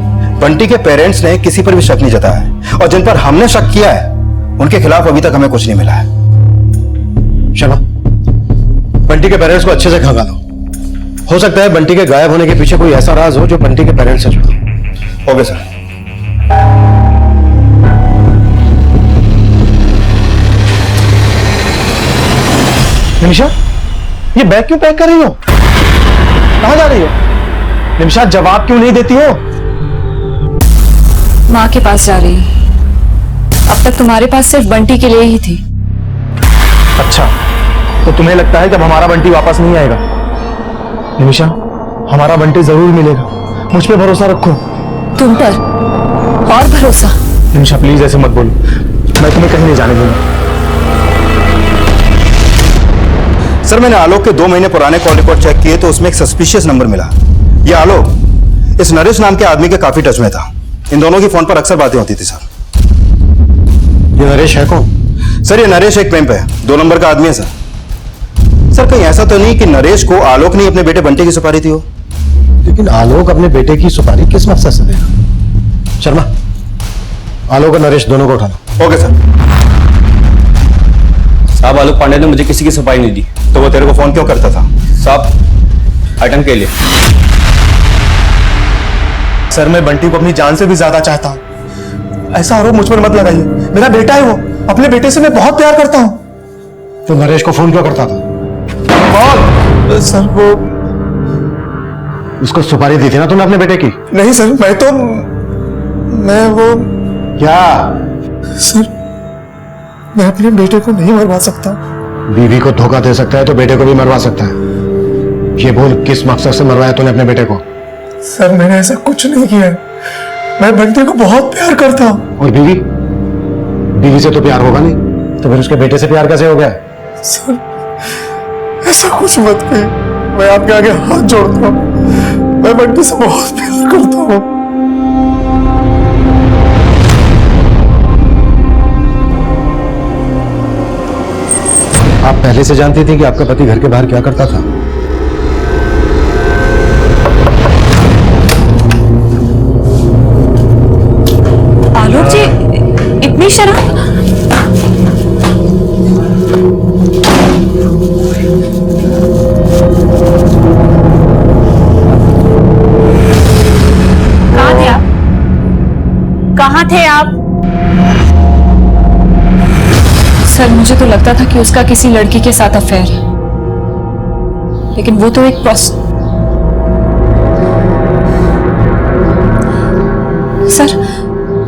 बंटी के पेरेंट्स ने किसी पर भी शक नहीं जताया है, और जिन पर हमने शक किया है उनके खिलाफ अभी तक हमें कुछ नहीं मिला है। चलो, बंटी के पेरेंट्स को अच्छे से खंगालो। हो सकता है बंटी के गायब होने के पीछे कोई ऐसा राज हो जो बंटी के पेरेंट्स से जुड़ा। Okay sir. निमिषा, ये बैग क्यों पैक कर रही हो? कहां जा रही हो? निमिषा, जवाब क्यों नहीं देती हो? माँ के पास जा रही हूँ। अब तक तुम्हारे पास सिर्फ बंटी के लिए ही थी। अच्छा, तो तुम्हें लगता है कि अब हमारा बंटी वापस नहीं आएगा? निमिषा, हमारा बंटी जरूर मिलेगा, मुझ पे भरोसा रखो। तुम पर और भरोसा? निमिषा प्लीज ऐसे मत बोलो, मैं तुम्हें कहीं नहीं जाने दूंगा। सर, मैंने आलोक के 2 महीने पुराने कॉल रिकॉर्ड चेक किए तो उसमें एक सस्पिशियस नंबर मिला। ये आलोक इस नरेश नाम के आदमी के काफी टच में था। इन दोनों की फोन पर अक्सर बातें होती थी। सर, ये नरेश है कौन? सर, ये नरेश एक पिंप है, 2 नंबर का आदमी है। सर, कहीं ऐसा तो नहीं कि नरेश को आलोक ने अपने बेटे बंटी की सुपारी दी हो? लेकिन आलोक अपने बेटे की सुपारी किस मकसद से देगा? शर्मा, आलोक और नरेश दोनों को उठा लो। Okay sir. साहब, आलोक पांडे ने मुझे किसी की सफाई नहीं दी। तो वो तेरे को फोन क्यों करता था? साहब, आइटम के लिए। सर, मैं बंटी को अपनी जान से भी ज्यादा चाहता हूँ। ऐसा आरोप मुझ पर मत लगाइए, मेरा बेटा है वो। अपने बेटे से मैं बहुत प्यार करता हूँ। तो नरेश को फोन क्यों करता था? और सर, वो उसको सुपारी दी थी ना तुमने अपने बेटे की? नहीं सर, मैं वो क्या? सर, मैं अपने बेटे को नहीं मरवा सकता। बीवी को धोखा दे सकता है तो बेटे को भी मरवा सकता है। ये बोल, किस मकसद से मरवाया तूने अपने बेटे को? सर, मैंने ऐसा कुछ नहीं किया। मैं बंटी को बहुत प्यार करता हूँ। और बीवी? बीवी से तो प्यार होगा नहीं, तो फिर उसके बेटे से प्यार कैसे हो गया? सर, ऐसा कुछ मत कहिए, मैं आपके आगे हाथ जोड़ता हूँ। मैं बंटी से बहुत प्यार करता हूँ। आप पहले से जानती थी कि आपका पति घर के बाहर क्या करता था? आलोक जी, इतनी शराब? कहाँ थे आप? कहाँ थे आप? सर, मुझे तो लगता था कि उसका किसी लड़की के साथ अफेयर है, लेकिन वो तो एक सर,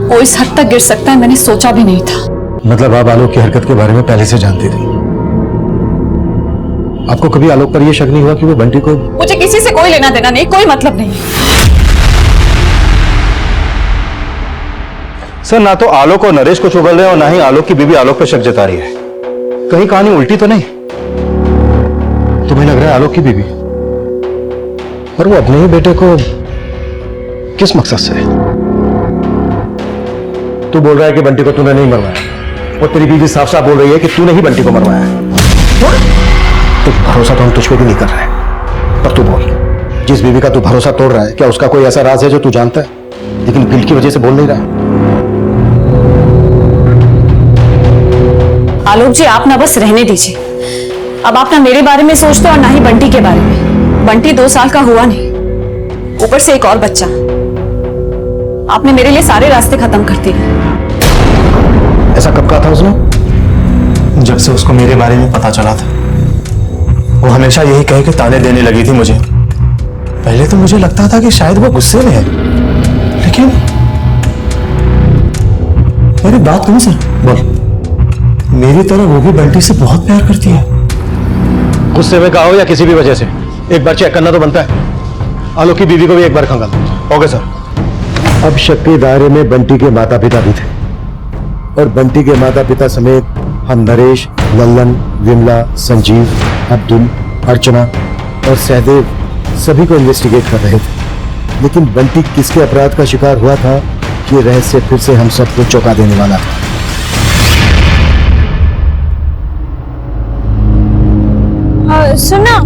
वो इस हद तक गिर सकता है मैंने सोचा भी नहीं था। मतलब आप आलोक की हरकत के बारे में पहले से जानती थी? आपको कभी आलोक पर यह शक नहीं हुआ कि वो बंटी को? मुझे किसी से कोई लेना देना नहीं, कोई मतलब नहीं। सर, ना तो आलोक और नरेश को चुगल रहे हैं और ना ही आलोक की बीवी आलोक पे शक जता रही है। कहीं कहानी उल्टी तो नहीं? तुम्हें लग रहा है आलोक की बीवी? पर वो अपने ही बेटे को किस मकसद से? तू बोल रहा है कि बंटी को तूने नहीं मरवाया, और तेरी बीवी साफ साफ बोल रही है कि तूने ही बंटी को मरवाया है। तो भरोसा तो हम तुझ पे भी नहीं कर रहे, पर तू बोल, जिस बीवी का तू भरोसा तोड़ रहा है, क्या उसका कोई ऐसा राज है जो तू जानता है लेकिन गिल्ट की वजह से बोल नहीं रहा है? आलोक जी, आप ना बस रहने दीजिए। अब आप ना मेरे बारे में सोचते और ना ही बंटी के बारे में। बंटी 2 साल का हुआ नहीं, ऊपर से एक और बच्चा। आपने मेरे लिए सारे रास्ते खत्म कर दिए। ऐसा कब कहा था उसने? जब से उसको मेरे बारे में पता चला था, वो हमेशा यही कह के ताने देने लगी थी मुझे। पहले तो मुझे लगता था कि शायद वो गुस्से में है, लेकिन मेरी बात सुनो सर। बोल। मेरी तरह वो भी बंटी से बहुत प्यार करती है। गुस्से में कहा हो या किसी भी वजह से, एक बार चेक करना तो बनता है। आलोक की बीवी को भी एक बार खंगाल। Okay sir. अब शक के दायरे में बंटी के माता पिता भी थे, और बंटी के माता पिता समेत हम नरेश, लल्लन, विमला, संजीव, अब्दुल, अर्चना और सहदेव सभी को इन्वेस्टिगेट कर रहे थे। लेकिन बंटी किसके अपराध का शिकार हुआ था, ये रहस्य फिर से हम सबको चौंका देने वाला था। सुना,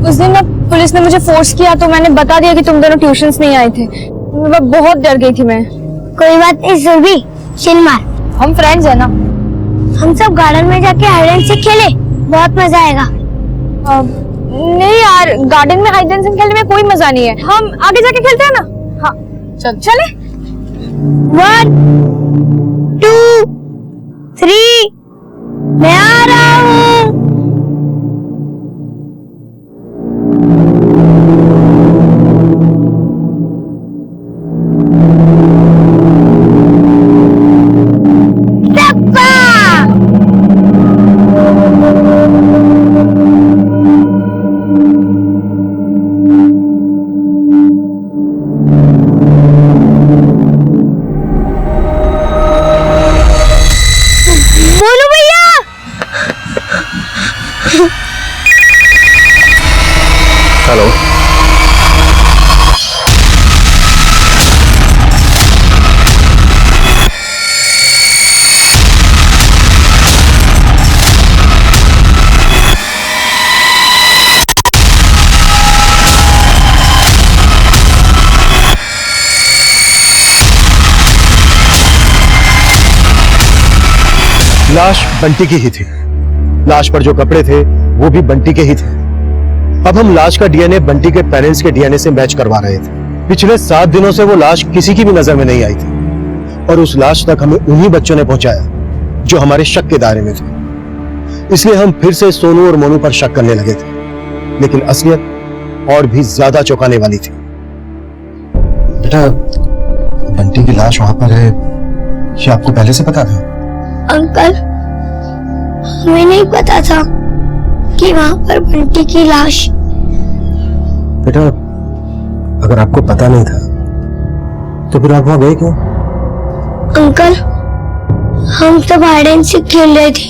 उस दिन ना पुलिस ने मुझे फोर्स किया तो मैंने बता दिया कि तुम दोनों ट्यूशंस नहीं आए थे। बहुत डर गई थी मैं। कोई बात नहीं सुरभि, चिल मार, हम फ्रेंड्स है ना। हम सब गार्डन में जाके हाइड एंड सीक खेले, बहुत मजा आएगा। नहीं यार, गार्डन में हाइड एंड सीक खेलने में कोई मजा नहीं है, हम आगे जाके खेलते हैं ना। हाँ चले। 1 2 3 मैं आ रहा हूँ। हेलो, लाश बंटी की ही थी। लाश पर जो कपड़े थे वो भी बंटी के ही थे। अब हम लाश का डीएनए बंटी के पेरेंट्स के डीएनए से मैच करवा रहे थे। पिछले 7 दिनों से वो लाश किसी की भी नजर में नहीं आई थी और उस लाश तक हमें उन्हीं बच्चों ने पहुंचाया जो हमारे शक के दायरे में थे। इसलिए हम फिर से सोनू और मोनू पर शक करने लगे थे, लेकिन असलियत और भी ज्यादा चौंकाने वाली थी। बेटा, बंटी की लाश वहां पर है, ये आपको पहले से पता था? अंकल, हमें नहीं पता था कि वहां पर बंटी की लाश। बेटा, अगर आपको पता नहीं था तो फिर आप वहां गए क्यों? अंकल, हम सब हाइड एंड सीक खेल रहे थे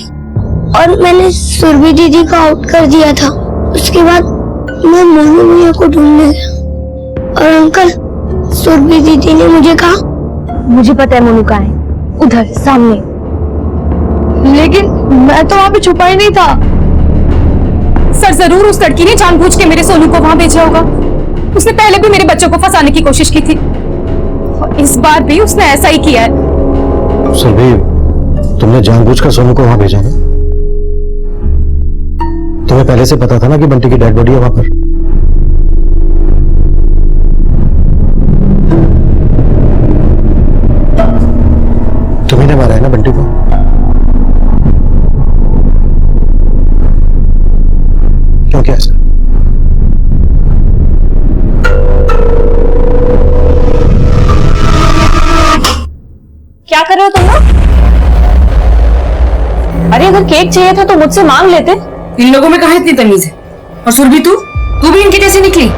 और मैंने सुरभि दीदी को आउट कर दिया था। उसके बाद मैं मोनू भैया को ढूंढने गया और अंकल, सुरभि दीदी ने मुझे कहा, मुझे पता है मोनू कहाँ है, उधर सामने। लेकिन मैं तो वहां पे छुपा ही नहीं था। सर, जरूर उस लड़की ने जानबूझ के मेरे सोनू को वहां भेजा होगा। उसने पहले भी मेरे बच्चों को फंसाने की कोशिश की थी और इस बार भी उसने ऐसा ही किया है। सुरभि, तुमने जानबूझकर सोनू को वहां भेजा ना? तुम्हें पहले से पता था ना कि बंटी की डेड बॉडी है वहां पर? तुम्ही ने मारा है ना बंटी को? क्यों, क्या ऐसा? क्या कर रहे हो तुम लोग? अरे अगर केक चाहिए था तो मुझसे मांग लेते। इन लोगों में कहाँ इतनी तमीज है? और सुरभि, तू भी इनके जैसी निकली?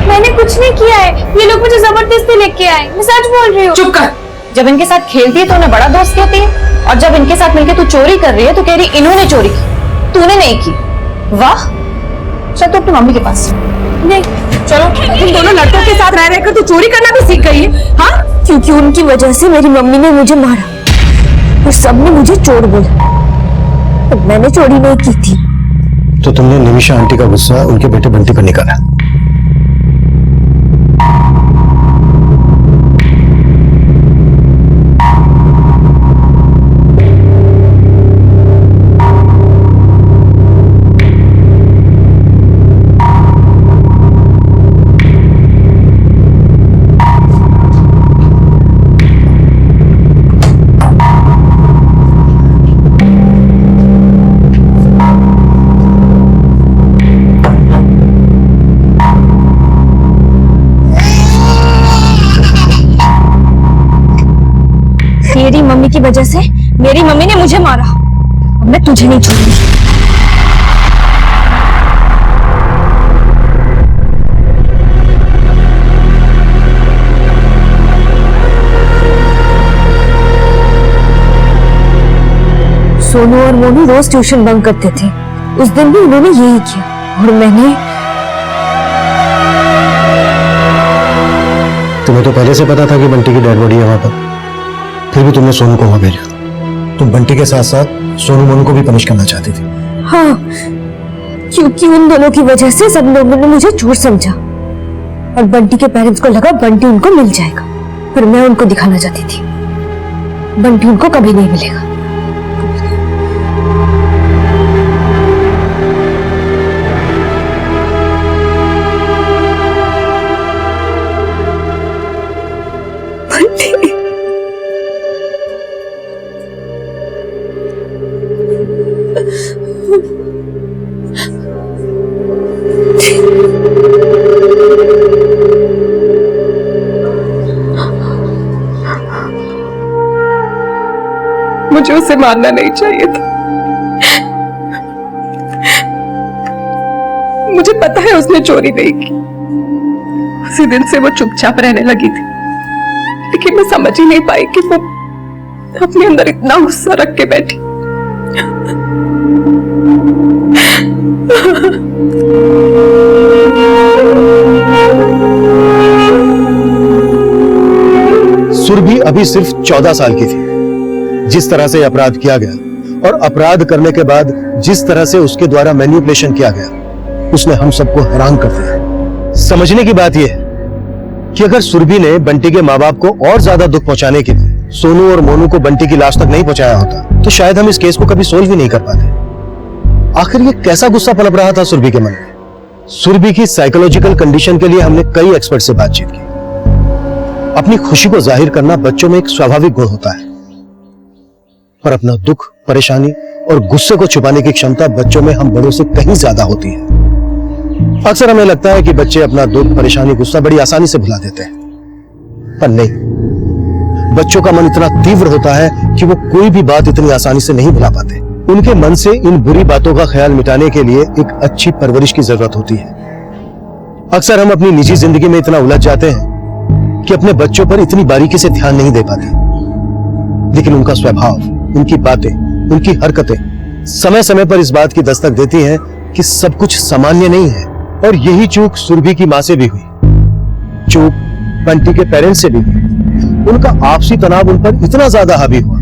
मैंने कुछ नहीं किया है, ये लोग मुझे जबरदस्ती लेके आए, मैं सच बोल रही हूँ। चुप कर। जब इनके साथ खेलती है तो उन्हें बड़ा दोस्त कहती है, और जब इनके साथ मिलकर तू चोरी कर रही है तो कह रही इन्होंने चोरी की, तूने नहीं की। वाह, चल तो अपनी मम्मी के पास। नहीं, चलो, तुम दोनों लड़कों के साथ रह रहकर तू चोरी करना भी सीख गई है। हाँ, क्योंकि उनकी वजह से मेरी मम्मी ने मुझे मारा और सबने मुझे चोर बोला, तो मैंने चोरी नहीं की थी। तो तुमने निमिषा आंटी का गुस्सा उनके बेटे बंटी पर निकाला? मेरी मम्मी की वजह से मेरी मम्मी ने मुझे मारा, अब मैं तुझे नहीं छोड़ूंगी। सोनू और मोनू रोज ट्यूशन बंक करते थे, उस दिन भी उन्होंने यही किया और मैंने। तुम्हें तो पहले से पता था कि बंटी की डेड बॉडी है वहां पर, फिर भी तुमने सोनू को वहां भेजा। तुम बंटी के साथ साथ सोनू मोनू को भी पनिश करना चाहती थी। हाँ, क्योंकि उन दोनों की वजह से सब लोगों ने मुझे चोर समझा और बंटी के पेरेंट्स को लगा बंटी उनको मिल जाएगा, पर मैं उनको दिखाना चाहती थी बंटी उनको कभी नहीं मिलेगा। मुझे उसे मारना नहीं चाहिए था। मुझे पता है उसने चोरी नहीं की, उसी दिन से वो चुपचाप रहने लगी थी, लेकिन मैं समझ ही नहीं पाई कि वो अपने अंदर इतना गुस्सा रख के बैठी। सुरभि अभी सिर्फ 14 साल की थी। जिस तरह से अपराध किया गया और अपराध करने के बाद जिस तरह से उसके द्वारा मैनिपुलेशन किया गया, उसने हम सबको हैरान कर दिया। समझने की बात यह है कि अगर सुरभि ने बंटी के माँ बाप को और ज्यादा दुख पहुंचाने के लिए सोनू और मोनू को बंटी की लाश तक नहीं पहुंचाया होता, तो शायद हम इस केस को कभी सोल्व ही नहीं कर पाते। आखिर ये कैसा गुस्सा पनप रहा था सुरभि के मन में? सुरभि की साइकोलॉजिकल कंडीशन के लिए हमने कई एक्सपर्ट से बातचीत की। अपनी खुशी को जाहिर करना बच्चों में एक स्वाभाविक गुण होता है, पर अपना दुख, परेशानी और गुस्से को छुपाने की क्षमता बच्चों में हम बड़ों से कहीं ज्यादा होती है। अक्सर हमें लगता है कि बच्चे अपना दुख, परेशानी, गुस्सा बड़ी आसानी से भुला देते हैं, पर नहीं। बच्चों का मन इतना तीव्र होता है कि वो कोई भी बात इतनी आसानी से नहीं भुला पाते। उनके मन से इन बुरी बातों का ख्याल मिटाने के लिए एक अच्छी परवरिश की जरूरत होती है। अक्सर हम अपनी निजी जिंदगी में इतना उलझ जाते हैं कि अपने बच्चों पर इतनी बारीकी से ध्यान नहीं दे पाते, लेकिन उनका स्वभाव, उनकी बातें, उनकी हरकतें समय समय पर इस बात की दस्तक देती हैं कि सब कुछ सामान्य नहीं है। और यही चूक सुरभि की मां से भी हुई, चूक बंटी के पेरेंट्स से भी हुई। उनका आपसी तनाव उन पर इतना ज्यादा हावी हुआ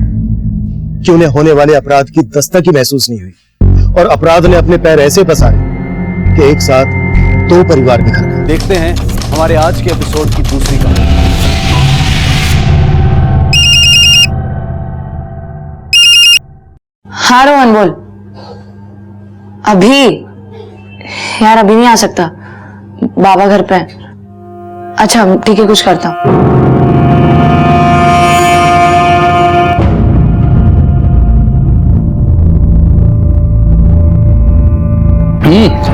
कि उन्हें होने वाले अपराध की दस्तक ही महसूस नहीं हुई और अपराध ने अपने पैर ऐसे पसारे कि एक साथ दो परिवार बिखर गए। देखते हैं हमारे आज के एपिसोड की दूसरी कहानी। हाँ रोहन बोल। अभी यार अभी नहीं आ सकता, बाबा घर पे है। अच्छा ठीक है, कुछ करता हूँ।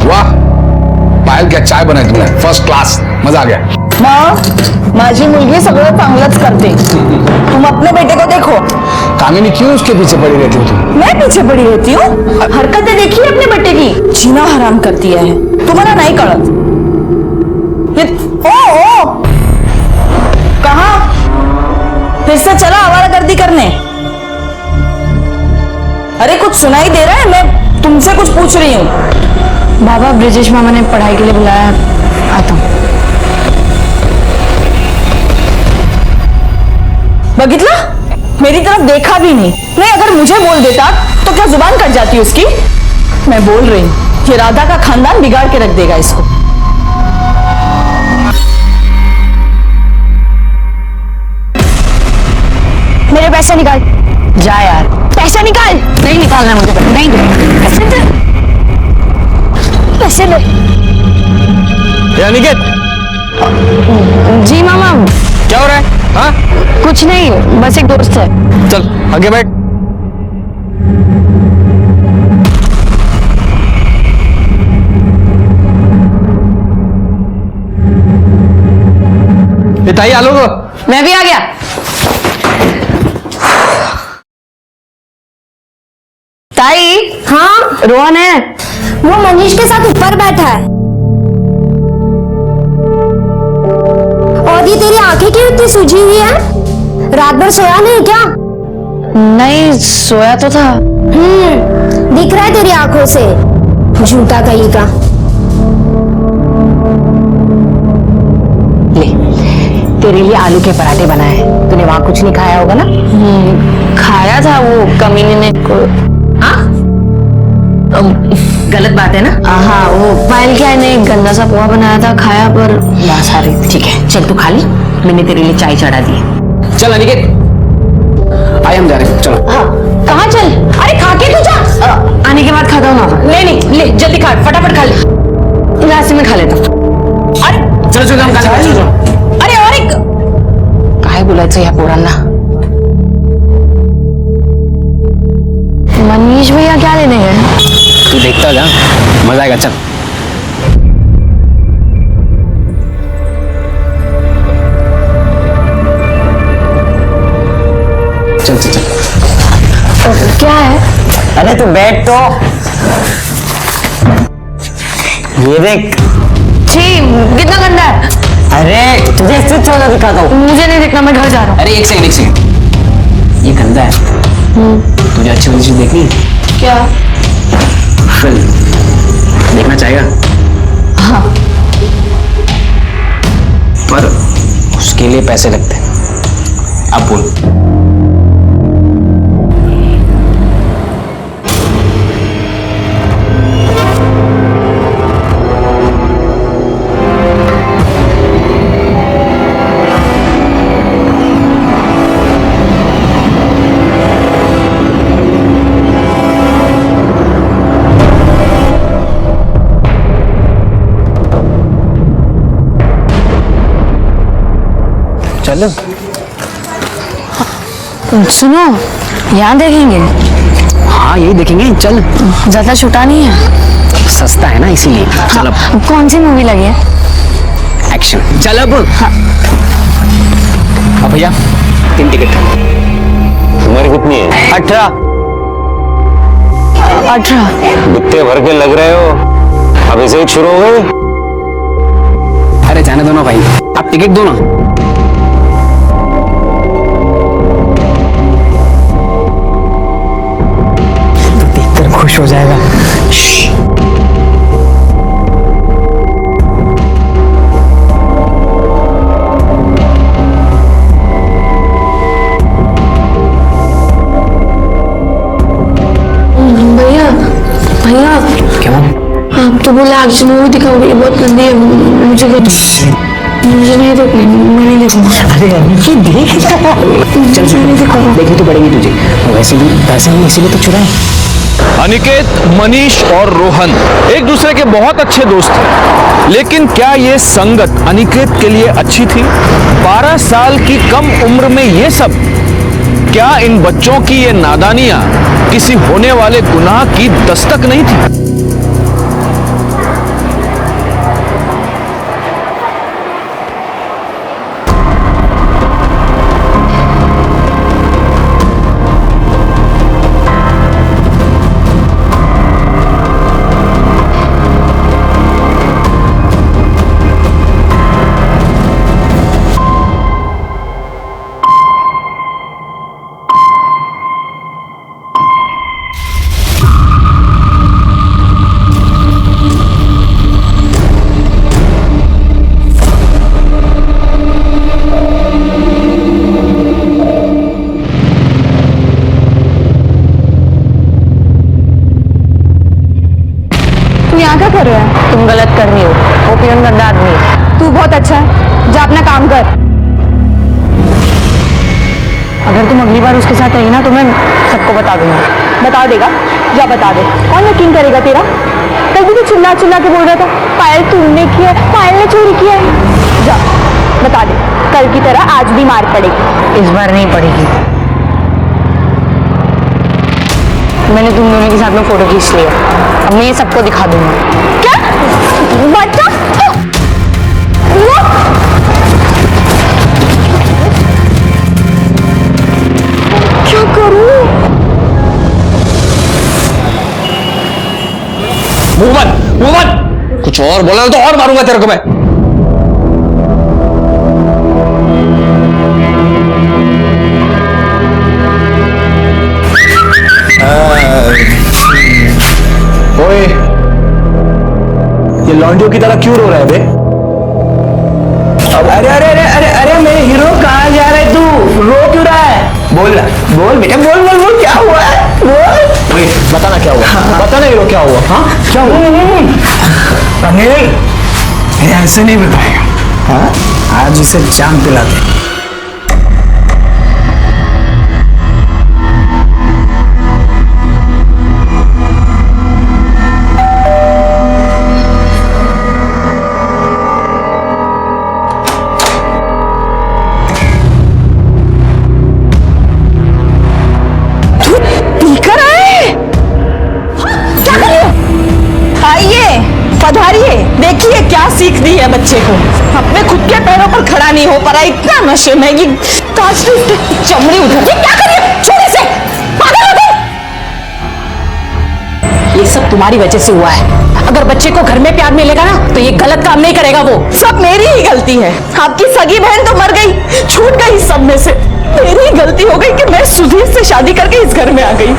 वाह पायल, क्या चाय बनाई तुमने, फर्स्ट क्लास, मजा आ गया। माझी मुलगी सगळं चांगलंच करते, तुम अपने बेटे को देखो। कामिनी क्यों उसके पीछे पड़ी रहती हो तुम? मैं पीछे पड़ी रहती हूँ? हरकतें देखी अपने बेटे की, जीना हराम कर दिया है, तुम्हारा नहीं कळत। ओ कहाँ फिर से चला आवारागर्दी करने? अरे कुछ सुनाई दे रहा है? मैं तुमसे कुछ पूछ रही हूँ। बाबा ब्रिजेश मामा ने पढ़ाई के लिए बुलाया, आता हूँ। बगितला, मेरी तरफ देखा भी नहीं। नहीं अगर मुझे बोल देता तो क्या जुबान कट जाती उसकी? मैं बोल रही हूँ कि राधा का खानदान बिगाड़ के रख देगा इसको। मेरे पैसे निकाल। जा यार, पैसा निकाल। नहीं निकालना मुझे, नहीं पैसे दे, पैसे दे। अनिकेत, जी मामा। क्या हो रहा है? हाँ कुछ नहीं, बस एक दोस्त है। चल आगे बैठ। ताई आलो तो। मैं भी आ गया। ताई। हाँ रोहन है, वो मनीष के साथ ऊपर बैठा है। और ये तेरी आंखें क्यों इतनी सूजी हुई है? रात भर सोया नहीं क्या? नहीं, सोया तो था। दिख रहा है तेरी आंखों से, झूठा कहीं का। ले, तेरे लिए आलू के पराठे बनाए हैं। तूने वहां कुछ नहीं खाया होगा ना? खाया था, वो कमीने ने गलत बात है ना? हाँ, वो पायल क्या ने गंदा सा पोहा बनाया था, खाया पर बास आ रही थी। ठीक है, चल तू खा ले, मैंने तेरे लिए चाय चढ़ा दी है। चल अनिकेत, आइए हम जा रहे हैं, चलो। कहाँ चल? अरे खा के तू जा। आने के बाद खाता हूँ ना। ले नहीं, ले जल्दी खा, फटाफट खा ले। रास्ते में खा लेता। अरे चलो चलो हम खा लेंगे, चलो। अरे और एक काय बोलायचं या पोरांना? मनीष भैया क्या लेने गए? तू देखता जा, मजा आएगा, चल। चल चल चल। क्या है? अरे तू बैठ तो। ये देख। छी, कितना गंदा है। अरे तुझे इससे छोटा दिखाता हूँ। मुझे नहीं देखना, मैं घर जा रहा हूँ। अरे एक सेकंड, ये गंदा है। तुझे अच्छी वाली चीज देखनी है? क्या? फिल्म देखना चाहेगा? हाँ। पर उसके लिए पैसे लगते हैं। अब बोल। चल। सुनो, यहाँ देखेंगे? हाँ यही देखेंगे, चल। ज्यादा छोटा नहीं है, सस्ता है ना इसीलिए। चल अब। कौन सी मूवी लगी है? एक्शन। चल अब। हाँ। अब भैया 3 टिकट। तुम्हारी कितनी है? 18। 18। बिकते भर के लग रहे हो, अब इसे शुरू हो गई। अरे जाने दो ना भाई, आप टिकट दो ना। खुश हो जाएगा। भैया भैया, क्या? आप तो बोले आज मूवी दिखाओगे, बहुत गंदी है, मुझे नहीं देखनी, मैं नहीं देखूंगा। अरे ये देख। चल नहीं देखूंगा। देखनी तो पड़ेगी तुझे, वैसे भी पैसे नहीं इसीलिए तो चुराए। अनिकेत, मनीष और रोहन एक दूसरे के बहुत अच्छे दोस्त थे, लेकिन क्या ये संगत अनिकेत के लिए अच्छी थी? 12 साल की कम उम्र में ये सब? क्या इन बच्चों की ये नादानियां किसी होने वाले गुनाह की दस्तक नहीं थी? क्या कर रहा है? तुम गलत कर रही हो, वो पियन गंदा आदमी है। तू बहुत अच्छा है, जा अपना काम कर। अगर तुम अगली बार उसके साथ रही ना तो मैं सबको बता दूंगा। बता देगा? जा बता दे, कौन यकीन करेगा तेरा? कल भी तो चिल्ला चिल्ला के बोल रहा था पायल तुमने किया है, पायल ने चोरी किया है। जा बता दे, कल की तरह आज भी मार पड़ेगी। इस बार नहीं पड़ेगी। मैंने तुम दोनों के साथ में फोटो खींच लिया, अब मैं ये सबको दिखा दूंगा। क्या बच्चा? क्या करूं? मुंह बंद। कुछ और बोला तो और मारूंगा तेरे को मैं। ये लॉन्डियो की तरह क्यों रो रहा है बे? अरे अरे अरे अरे अरे मेरे हीरो, कहाँ जा रहे तू? रो क्यों रहा है? बोल बेटा, बोल बोल बोल, क्या हुआ है? बोल। बताना क्या हुआ? बताना हीरो क्या हुआ? हाँ क्या हुआ? अनिल, ये ऐसे नहीं बताएगा। हाँ, आज इसे जान पिलाते। पधारिए, देखिए क्या सीख दी है बच्चे को। अपने खुद के पैरों पर खड़ा नहीं हो पा रहा, इतना नशे में। ये कांच की चमड़ी उधर, ये क्या कर रही है? छोड़ इसे, पागल हो गई। ये सब तुम्हारी वजह से हुआ है। अगर बच्चे को घर में प्यार मिलेगा ना तो ये गलत काम नहीं करेगा। वो सब मेरी ही गलती है। आपकी सगी बहन तो मर गई, छूट गई सब में से। मेरी ही गलती हो गई कि मैं सुधीर से शादी करके इस घर में आ गई।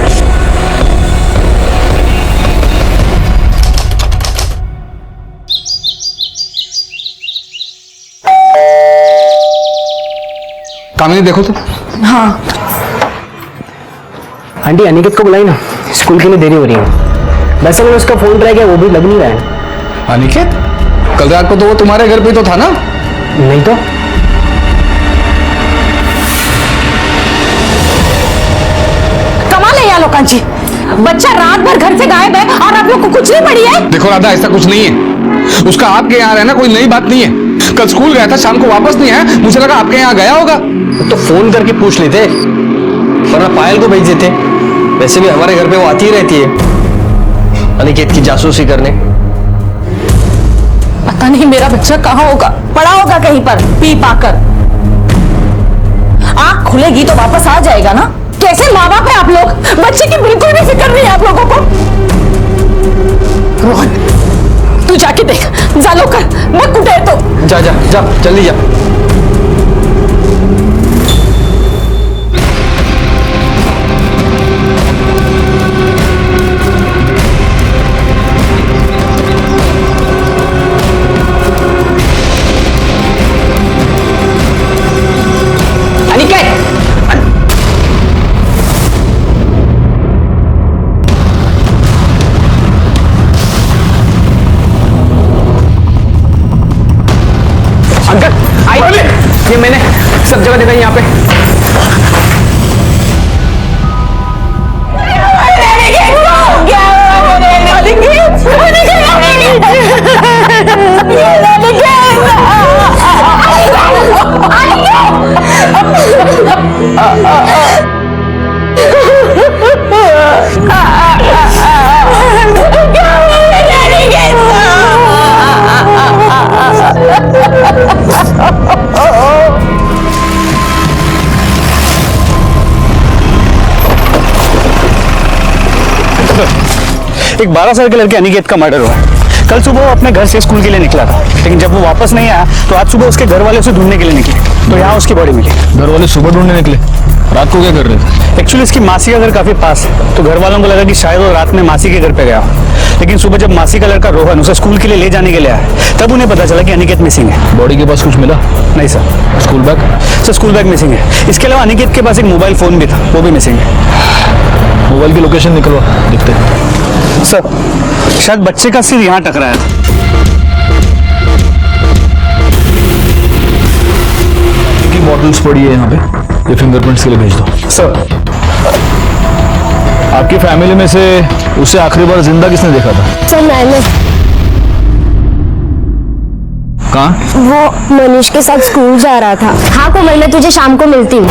कामिनी देखो तो। हाँ आंटी, अनिकेत को बुलाई ना, स्कूल के लिए देरी हो रही है। वैसे मैंने उसका फोन ट्राई किया, वो भी लग नहीं रहा है। अनिकेत, कल रात को तो वो तुम्हारे घर पे तो था ना? नहीं तो। कमाल है यार लोकांची, बच्चा रात भर घर से गायब है और आप लोग को कुछ नहीं पड़ी है। देखो राधा, ऐसा कुछ नहीं है। उसका आपके यहाँ रहना कोई नई बात नहीं है। कल स्कूल गया था, शाम को वापस नहीं आया, मुझे लगा आपके यहाँ गया होगा। तो फोन करके पूछ लेते, वरना पायल को भेज देते। वैसे भी हमारे घर पे वो आती ही रहती है अनिकेत की जासूसी करने। पता नहीं मेरा बच्चा कहाँ होगा, पड़ा होगा कहीं पर पी पाकर। आँख खुलेगी तो वापस आ जाएगा ना। कैसे माँ बाप है आप लोग, बच्चे की बिल्कुल भी फिक्र नहीं है आप लोगों को। रोहन, तू जाके देख, जा लो कर, मैं कुटे तो। जा जा जा, जल्दी जा। ये मैंने सब जगह देखा, यहाँ पे। एक 12 साल के लड़के अनिकेत का मर्डर हुआ। कल सुबह वो अपने घर से स्कूल के लिए निकला था, लेकिन जब वो वापस नहीं आया तो आज सुबह उसके घर वाले उसे ढूंढने के लिए निकले, तो यहाँ उसकी बॉडी मिली। घर वाले सुबह ढूंढने निकले? रात को क्या कर रहे थे? एक्चुअली इसकी मासी का घर काफी पास है, तो घर वालों को लगा कि शायद वो रात में मासी के घर पे गया। लेकिन सुबह जब मासी का लड़का रोहन उसे स्कूल के लिए ले जाने के लिए आया, तब उन्हें पता चला कि अनिकेत मिसिंग है। बॉडी के पास कुछ मिला? नहीं sir. School bag? Sir school bag missing है। इसके अलावा अनिकेत के पास एक मोबाइल फोन भी था, वो भी मिसिंग है। मोबाइल की लोकेशन निकलवा, देखते हैं। सर शायद बच्चे का सिर यहाँ टकराया था। की बॉटल्स पड़ी है यहाँ पे, ये फिंगरप्रिंट्स के लिए भेज दो। सर आपकी फैमिली में से उसे आखिरी बार जिंदा किसने देखा था? सर मैंने। कहाँ? वो मनीष के साथ स्कूल जा रहा था। हाँ कोमल, मैं तुझे शाम को मिलती हूँ।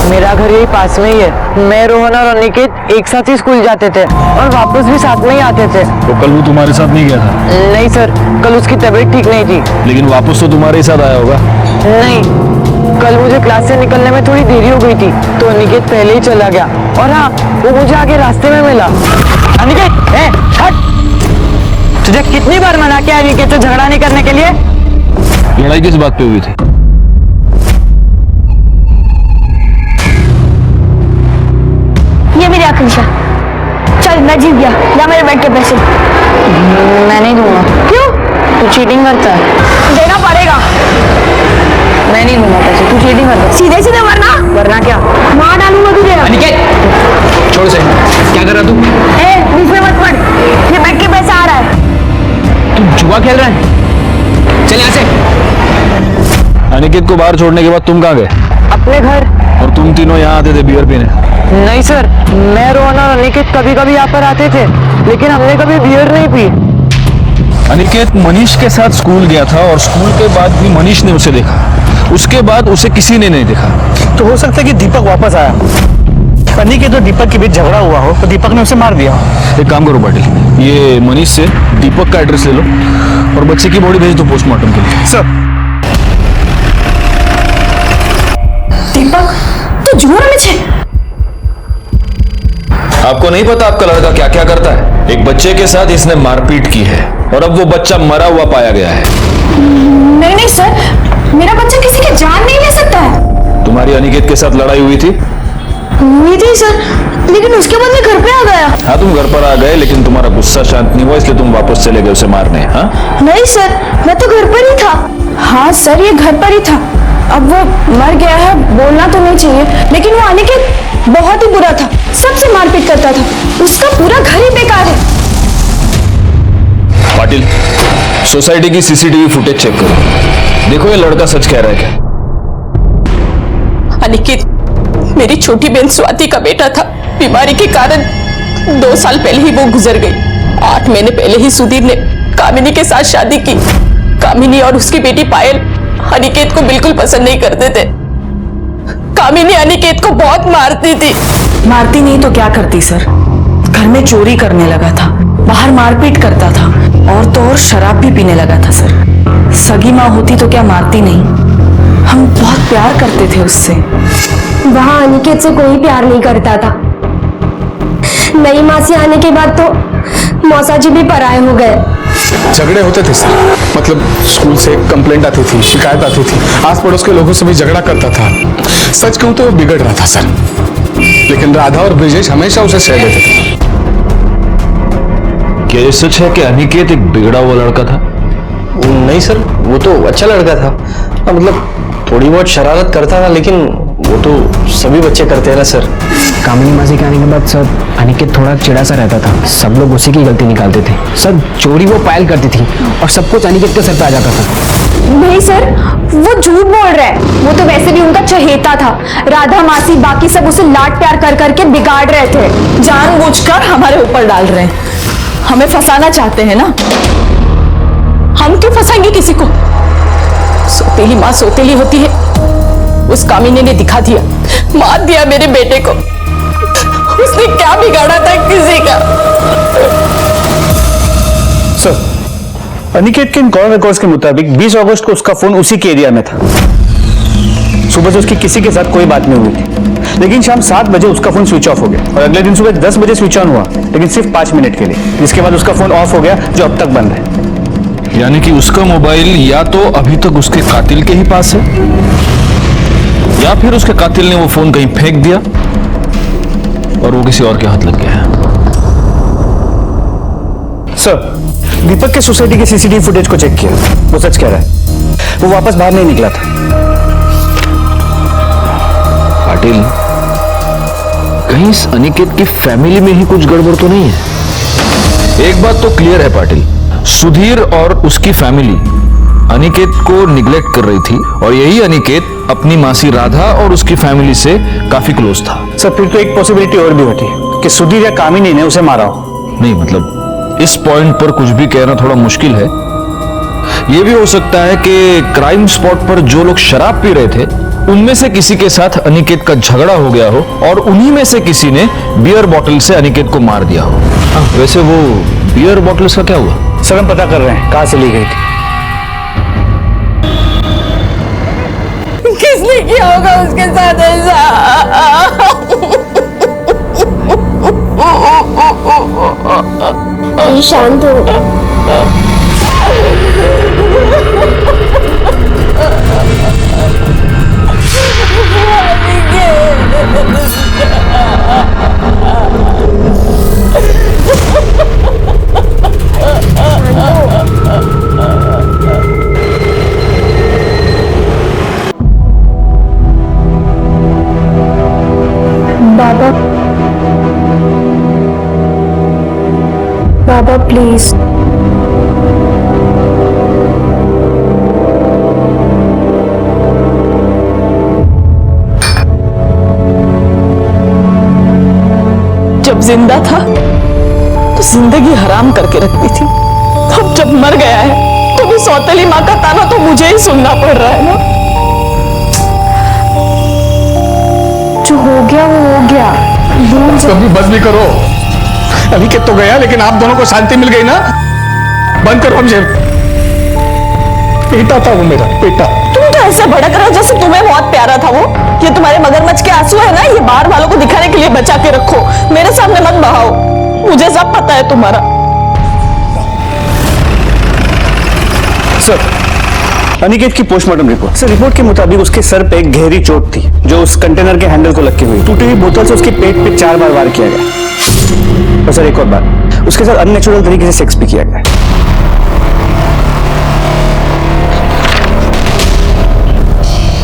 मेरा घर यही पास में ही है। मैं, रोहन और अनिकेत एक साथ ही स्कूल जाते थे और वापस भी साथ में ही आते थे। तो कल वो तुम्हारे साथ नहीं गया था? नहीं सर, कल उसकी तबीयत ठीक नहीं थी। लेकिन वापस तो तुम्हारे ही साथ आया होगा? नहीं, कल मुझे क्लास से निकलने में थोड़ी देरी हो गई थी, तो अनिकेत पहले ही चला गया। और हाँ, वो मुझे आगे रास्ते में मिला। अनिकेत, हट! तुझे कितनी बार मना किया अनिकेत से झगड़ा नहीं करने के लिए? लड़ाई किस बात पे हुई थी? ये मेरी आकांक्षा, चल चल मैं जीत गया, या मेरे बेड के पैसे। मैं नहीं दूंगा। क्यों? तू चीटिंग करता है। देना पड़ेगा। मैं नहीं दूंगा पैसे, तू चीटिंग करता है। सीधे सीधे वरना वरना क्या? मार डालूंगा तुझे। अनिकेत छोड़ से, क्या कर रहा तू? बीच में मत पड़, ये बेड के पैसे आ रहा है। तू जुआ खेल रहा है? चल यहाँ से। अनिकेत को बाहर छोड़ने के बाद तुम कहाँ गए? अपने घर। और तुम तीनों यहाँ आते थे बियर पीने? नहीं सर, मैं रोहन और अनिकेत कभी कभी यहाँ पर आते थे, लेकिन हमने कभी बियर नहीं पी। अनिकेत मनीष के साथ स्कूल गया था और स्कूल के बाद भी मनीष ने उसे देखा, उसके बाद उसे किसी ने नहीं देखा। तो हो सकता है कि दीपक वापस आया, अनिकेत और दीपक के बीच झगड़ा हुआ हो तो दीपक ने उसे मार दिया। एक काम करो पाटिल, ये मनीष से दीपक का एड्रेस ले लो और बच्चे की बॉडी भेज दो पोस्टमार्टम के लिए। सर। दीपक तो जुआ में छे। आपको नहीं पता आपका लड़का क्या क्या करता है? एक बच्चे के साथ इसने मारपीट की है और अब वो बच्चा मरा हुआ पाया गया है। नहीं नहीं सर, मेरा बच्चा किसी की जान नहीं ले सकता है। तुम्हारी अनिकेत के साथ लड़ाई हुई थी? हुई थी सर, लेकिन उसके बाद मैं घर पे आ गया। हाँ तुम घर पर आ गए, लेकिन तुम्हारा गुस्सा शांत नहीं हुआ, इसलिए तुम वापस चले गए उसे मारने। हाँ नहीं सर, मैं तो घर पर ही था। हाँ सर, ये घर पर ही था। अब वो मर गया है, बोलना तो नहीं चाहिए, लेकिन वो अनिकेत बहुत ही बुरा था, सबसे मारपीट करता था, उसका पूरा घर ही बेकार है। पाटिल, सोसाइटी की सीसीटीवी फुटेज चेक करो, देखो ये लड़का सच कह रहा है क्या। अनिकेत मेरी छोटी बहन स्वाति का बेटा था। बीमारी के कारण 2 साल पहले ही वो गुजर गई। 8 महीने पहले ही सुधीर ने कामिनी के साथ शादी की। कामिनी और उसकी बेटी पायल अनिकेत को बिल्कुल पसंद नहीं करते थे। कामिनी अनिकेत को बहुत मारती थी। मारती नहीं तो क्या करती सर? घर में चोरी करने लगा था, बाहर मारपीट करता था, और तो और शराब भी पीने लगा था सर। सगी माँ होती तो क्या मारती नहीं? हम बहुत प्यार करते थे उससे। वहाँ अनिकेत से कोई प्यार नहीं करता था। नई मासी आने के बाद तो मौसा जी भी पराये हो गए। झगड़े होते थे सर, मतलब स्कूल से कंप्लेंट आती थी, शिकायत आती थी, आस पड़ोस के लोगों से भी झगड़ा करता था। सच कहूं तो वो बिगड़ रहा था सर, लेकिन राधा और ब्रिजेश हमेशा उसे सह लेते थे। क्या ये सच है कि अनिकेत एक बिगड़ा हुआ लड़का था? नहीं सर, वो तो अच्छा लड़का था। मतलब थोड़ी बहुत शरारत करता था, लेकिन वो तो सभी बच्चे करते हैं ना सर। कामिनी मासी के आने के बाद सर अनिकेत थोड़ा चिड़ा सा रहता था, सब लोग उसी की गलती निकालते थे सर। चोरी वो पायल करती थी और सब कुछ अनिकेत के सर पे आ जाता था। नहीं सर, वो झूठ बोल रहा है। वो तो वैसे भी उनका चहेता था। राधा मासी बाकी सब उसे लाड प्यार कर करके बिगाड़ रहे थे। जानबूझकर हमारे ऊपर डाल रहे हैं, हमें फंसाना चाहते हैं ना। हम क्यों फंसाएंगे किसी को? सोतेली माँ सोतेली होती है। उस कामिनी ने दिखा दिया, मार दिया मेरे बेटे को। उसने क्या बिगाड़ा था किसी का? सर, अनिकेत के इन कॉल रिकॉर्ड्स के मुताबिक 20 अगस्त को उसका फोन उसी के एरिया में था। सुबह से उसकी किसी के साथ कोई बात नहीं हुई थी, लेकिन शाम 7 बजे उसका फोन स्विच ऑफ हो गया और अगले दिन सुबह 10 बजे स्विच ऑन हुआ, लेकिन सिर्फ 5 मिनट के लिए। जिसके बाद उसका फोन ऑफ हो गया, जो अब तक बंद है। यानी कि उसका मोबाइल या तो अभी तक उसके कातिल के ही पास है, या फिर उसके कातिल ने वो फोन कहीं फेंक दिया और वो किसी और के हाथ लग गया है। सर, दीपक के सोसाइटी के सीसीटीवी फुटेज को चेक किया, वो सच कह रहा है। वो वापस बाहर नहीं निकला था। पाटिल, कहीं इस अनिकेत की फैमिली में ही कुछ गड़बड़ तो नहीं है? एक बात तो क्लियर है पाटिल, सुधीर और उसकी फैमिली अनिकेत को निग्लेक्ट कर रही थी और यही अनिकेत अपनी मासी राधा और उसकी फैमिली से काफी क्लोज था। सर, फिर तो एक पॉसिबिलिटी और भी होती है कि सुधीर या कामिनी ने उसे मारा हो। नहीं, मतलब इस पॉइंट पर कुछ भी कहना थोड़ा मुश्किल है। यह भी हो सकता है कि क्राइम स्पॉट पर जो लोग शराब पी रहे थे उनमें से किसी के साथ अनिकेत का झगड़ा हो गया हो और उन्हीं में से किसी ने बियर बॉटल से अनिकेत को मार दिया हो। वैसे वो बियर बॉटल्स का क्या हुआ? सर, हम पता कर रहे हैं कहां से ली गई थी। किसने किया होगा उसके साथ ऐसा? शांत हो। प्लीज। जब जिंदा था तो जिंदगी हराम करके रखती थी, अब जब मर गया है तो भी सौतेली माँ का ताना तो मुझे ही सुनना पड़ रहा है ना। जो हो गया वो हो गया, कभी बस भी करो। अनिकेत तो गया, लेकिन आप दोनों को शांति मिल गई ना। बंद करो हमसे। बेटा था वो मेरा बेटा। तुम तो ऐसे भड़क रहे हो जैसे तुम्हें बहुत प्यारा था वो। ये तुम्हारे मगरमच्छ के आंसू है ना, ये बाहर वालों को दिखाने के लिए बचा के रखो, मेरे सामने मत बहाओ। मुझे सब पता है तुम्हारा। सर, अनिकेत की पोस्टमार्टम रिपोर्ट। सर, रिपोर्ट के मुताबिक उसके सर पे एक गहरी चोट थी जो उस कंटेनर के हैंडल को लग के हुई। टूटी हुई बोतल से उसके पेट पे 4 बार वार किया गया। और सर एक और बात, उसके साथ अननेचुरल तरीके से सेक्स भी किया गया।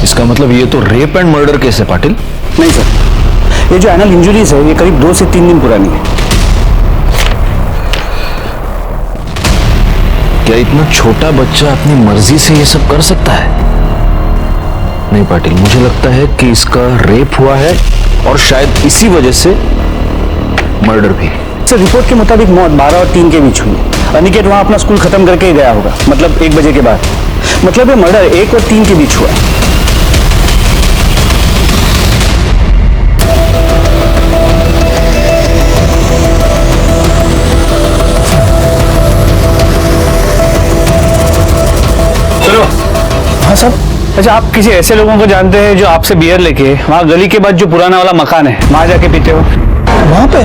इसका मतलब ये तो रेप एंड मर्डर केस है पाटिल। नहीं सर, ये जो एनल इंजुरीज है ये करीब 2 से 3 दिन पुरानी है। क्या इतना छोटा बच्चा अपनी मर्जी से ये सब कर सकता है? नहीं पाटिल, मुझे लगता है कि इसका रेप हुआ है और शायद इसी वजह से मर्डर भी। सर, रिपोर्ट के मुताबिक मौत 12 और 3 के बीच हुई। अनिकेत वहां अपना स्कूल खत्म करके ही गया होगा, मतलब 1 बजे के बाद। मतलब ये मर्डर 1 और 3 के बीच हुआ। हाँ साहब। अच्छा, आप किसी ऐसे लोगों को जानते हैं जो आपसे बियर लेके वहाँ गली के बाद जो पुराना वाला मकान है वहाँ जाके पीते हो? वहाँ पे?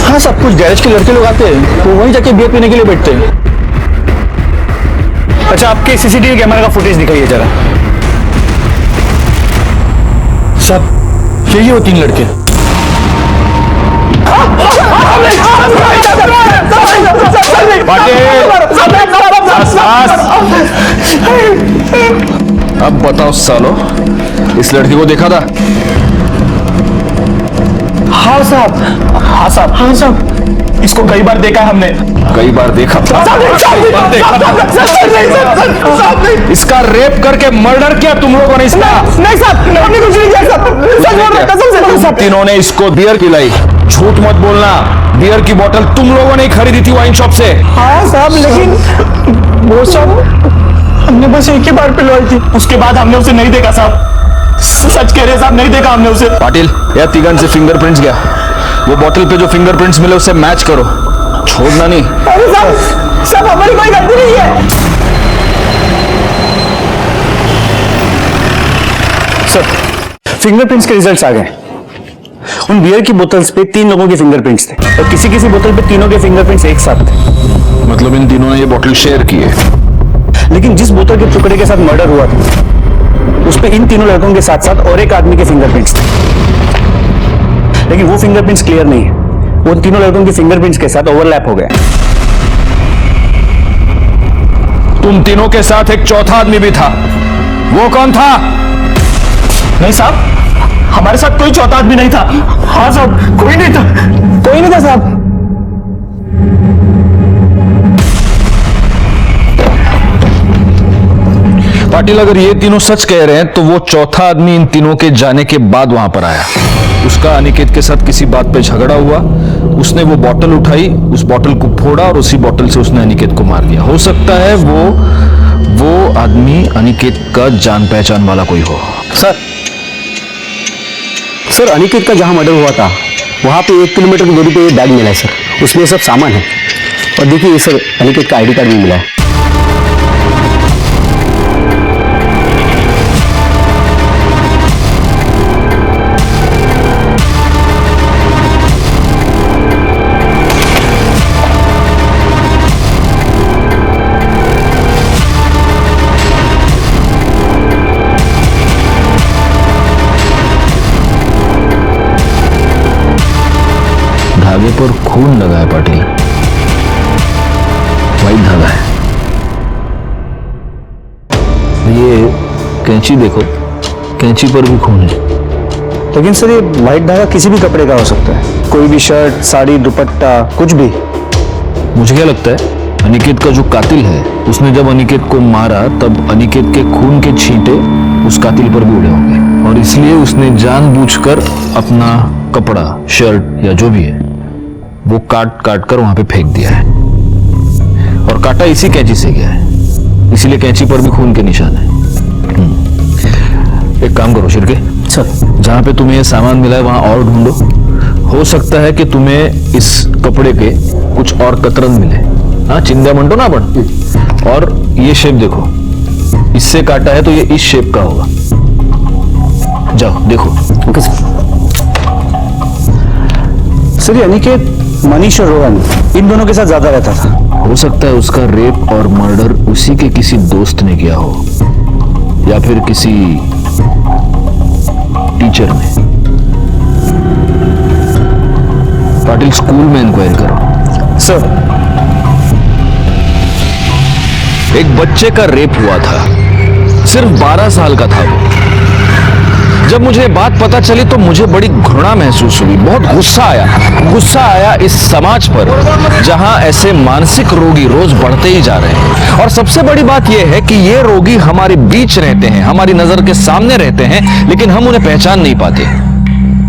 हाँ साहब, कुछ गैरेज के लड़के लोग आते हैं तो वहीं जाके बियर पीने के लिए बैठते हैं। अच्छा, आपके सीसीटीवी कैमरा का फुटेज दिखाइए जरा। साहब, यही वो 3 लड़के। अब बताओ सालो, इस लड़की को देखा था? हाँ साहब, हाँ साहब, हाँ साहब, इसको कई बार देखा है हमने। कई बार देखा? इसका रेप करके मर्डर किया तुम लोगों ने इसका? नहीं साहब, हमने कुछ नहीं किया साहब। तीनों ने इसको बियर पिलाई। झूठ मत बोलना, बियर की बोतल तुम लोगों ने ही खरीदी थी वाइन शॉप से। हाँ साहब, लेकिन वो साहब हमने बस एक ही बार पिलवाई थी, उसके बाद हमने उसे नहीं देखा साहब। सच कह रहे साहब, नहीं देखा हमने उसे। पाटिल, यार तिगन से फिंगरप्रिंट्स गया, वो बोतल पे जो फिंगरप्रिंट्स मिले उससे मैच करो, छोड़ना नहीं। अरे साहब, हमारी कोई गलती नहीं है। सर, फिंगरप्रिंट्स के रिजल्ट्स आ गए। उन बियर की बोतल्स पे 3 लोगों के फिंगरप्रिंट्स थे और किसी किसी बोतल पे तीनों के फिंगरप्रिंट्स एक साथ थे। मतलब इन तीनों ने ये बोतल शेयर की है। लेकिन जिस बोतल के टुकड़े के साथ मर्डर हुआ था उस पे इन तीनों लड़कों के साथ साथ और एक आदमी के फिंगरप्रिंट्स थे, लेकिन वो फिंगरप्रिंट्स क्लियर नहीं है। वो तीनों लड़कों के फिंगरप्रिंट्स के साथ ओवरलैप हो गए। तुम तीनों के साथ एक चौथा आदमी भी था, वो कौन था? नहीं साहब, हमारे साथ कोई चौथा आदमी नहीं था। हाँ साहब, कोई नहीं था, कोई नहीं था साहब। पाटिल, अगर ये तीनों सच कह रहे हैं तो वो चौथा आदमी इन तीनों के जाने के बाद वहां पर आया। उसका अनिकेत के साथ किसी बात पे झगड़ा हुआ, उसने वो बोतल उठाई, उस बोतल को फोड़ा और उसी बोतल से उसने अनिकेत को मार दिया। हो सकता है वो आदमी अनिकेत का जान पहचान वाला कोई हो। सर, अनिकेत का जहां मर्डर हुआ था वहां पे 1 किलोमीटर की दूरी पे ये बैग मिला है सर। उसमें ये सब सामान है और देखिए सर, अनिकेत का ID कार्ड भी मिला है। धागे पर खून लगा है पाटिल, वाइट धागा है। ये कैंची देखो, कैंची पर भी खून है। लेकिन सर ये व्हाइट धागा किसी भी कपड़े का हो सकता है, कोई भी शर्ट, साड़ी, दुपट्टा, कुछ भी। मुझे क्या लगता है, अनिकेत का जो कातिल है उसने जब अनिकेत को मारा तब अनिकेत के खून के छींटे उस कातिल पर भी उड़े होंगे और इसलिए उसने जानबूझकर अपना कपड़ा, शर्ट या जो भी है वो काट काट कर वहां पे फेंक दिया है और काटा इसी कैंची से गया है, इसीलिए कैंची पर भी खून के निशान है। एक काम करो शिरके सर, जहां पे तुम्हें ये सामान मिला है वहां और ढूंढो, हो सकता है कि तुम्हें इस कपड़े के कुछ और कतरन मिले। हाँ, चिंध्या मंटो ना बन। और ये शेप देखो, इससे काटा है तो ये इस शेप का होगा। जाओ देखो। ओके सर, ये अनिकेत मनीष और रोहन इन दोनों के साथ ज्यादा रहता था। हो सकता है उसका रेप और मर्डर उसी के किसी दोस्त ने किया हो या फिर किसी टीचर ने। पाटिल, स्कूल में इंक्वायरी करो। सर, एक बच्चे का रेप हुआ था, सिर्फ 12 साल का था वो। जब मुझे बात पता चली तो मुझे बड़ी घृणा महसूस हुई, बहुत गुस्सा आया इस समाज पर जहां ऐसे मानसिक रोगी रोज बढ़ते ही जा रहे हैं। और सबसे बड़ी बात यह है कि ये रोगी हमारे बीच रहते हैं, हमारी नजर के सामने रहते हैं, लेकिन हम उन्हें पहचान नहीं पाते।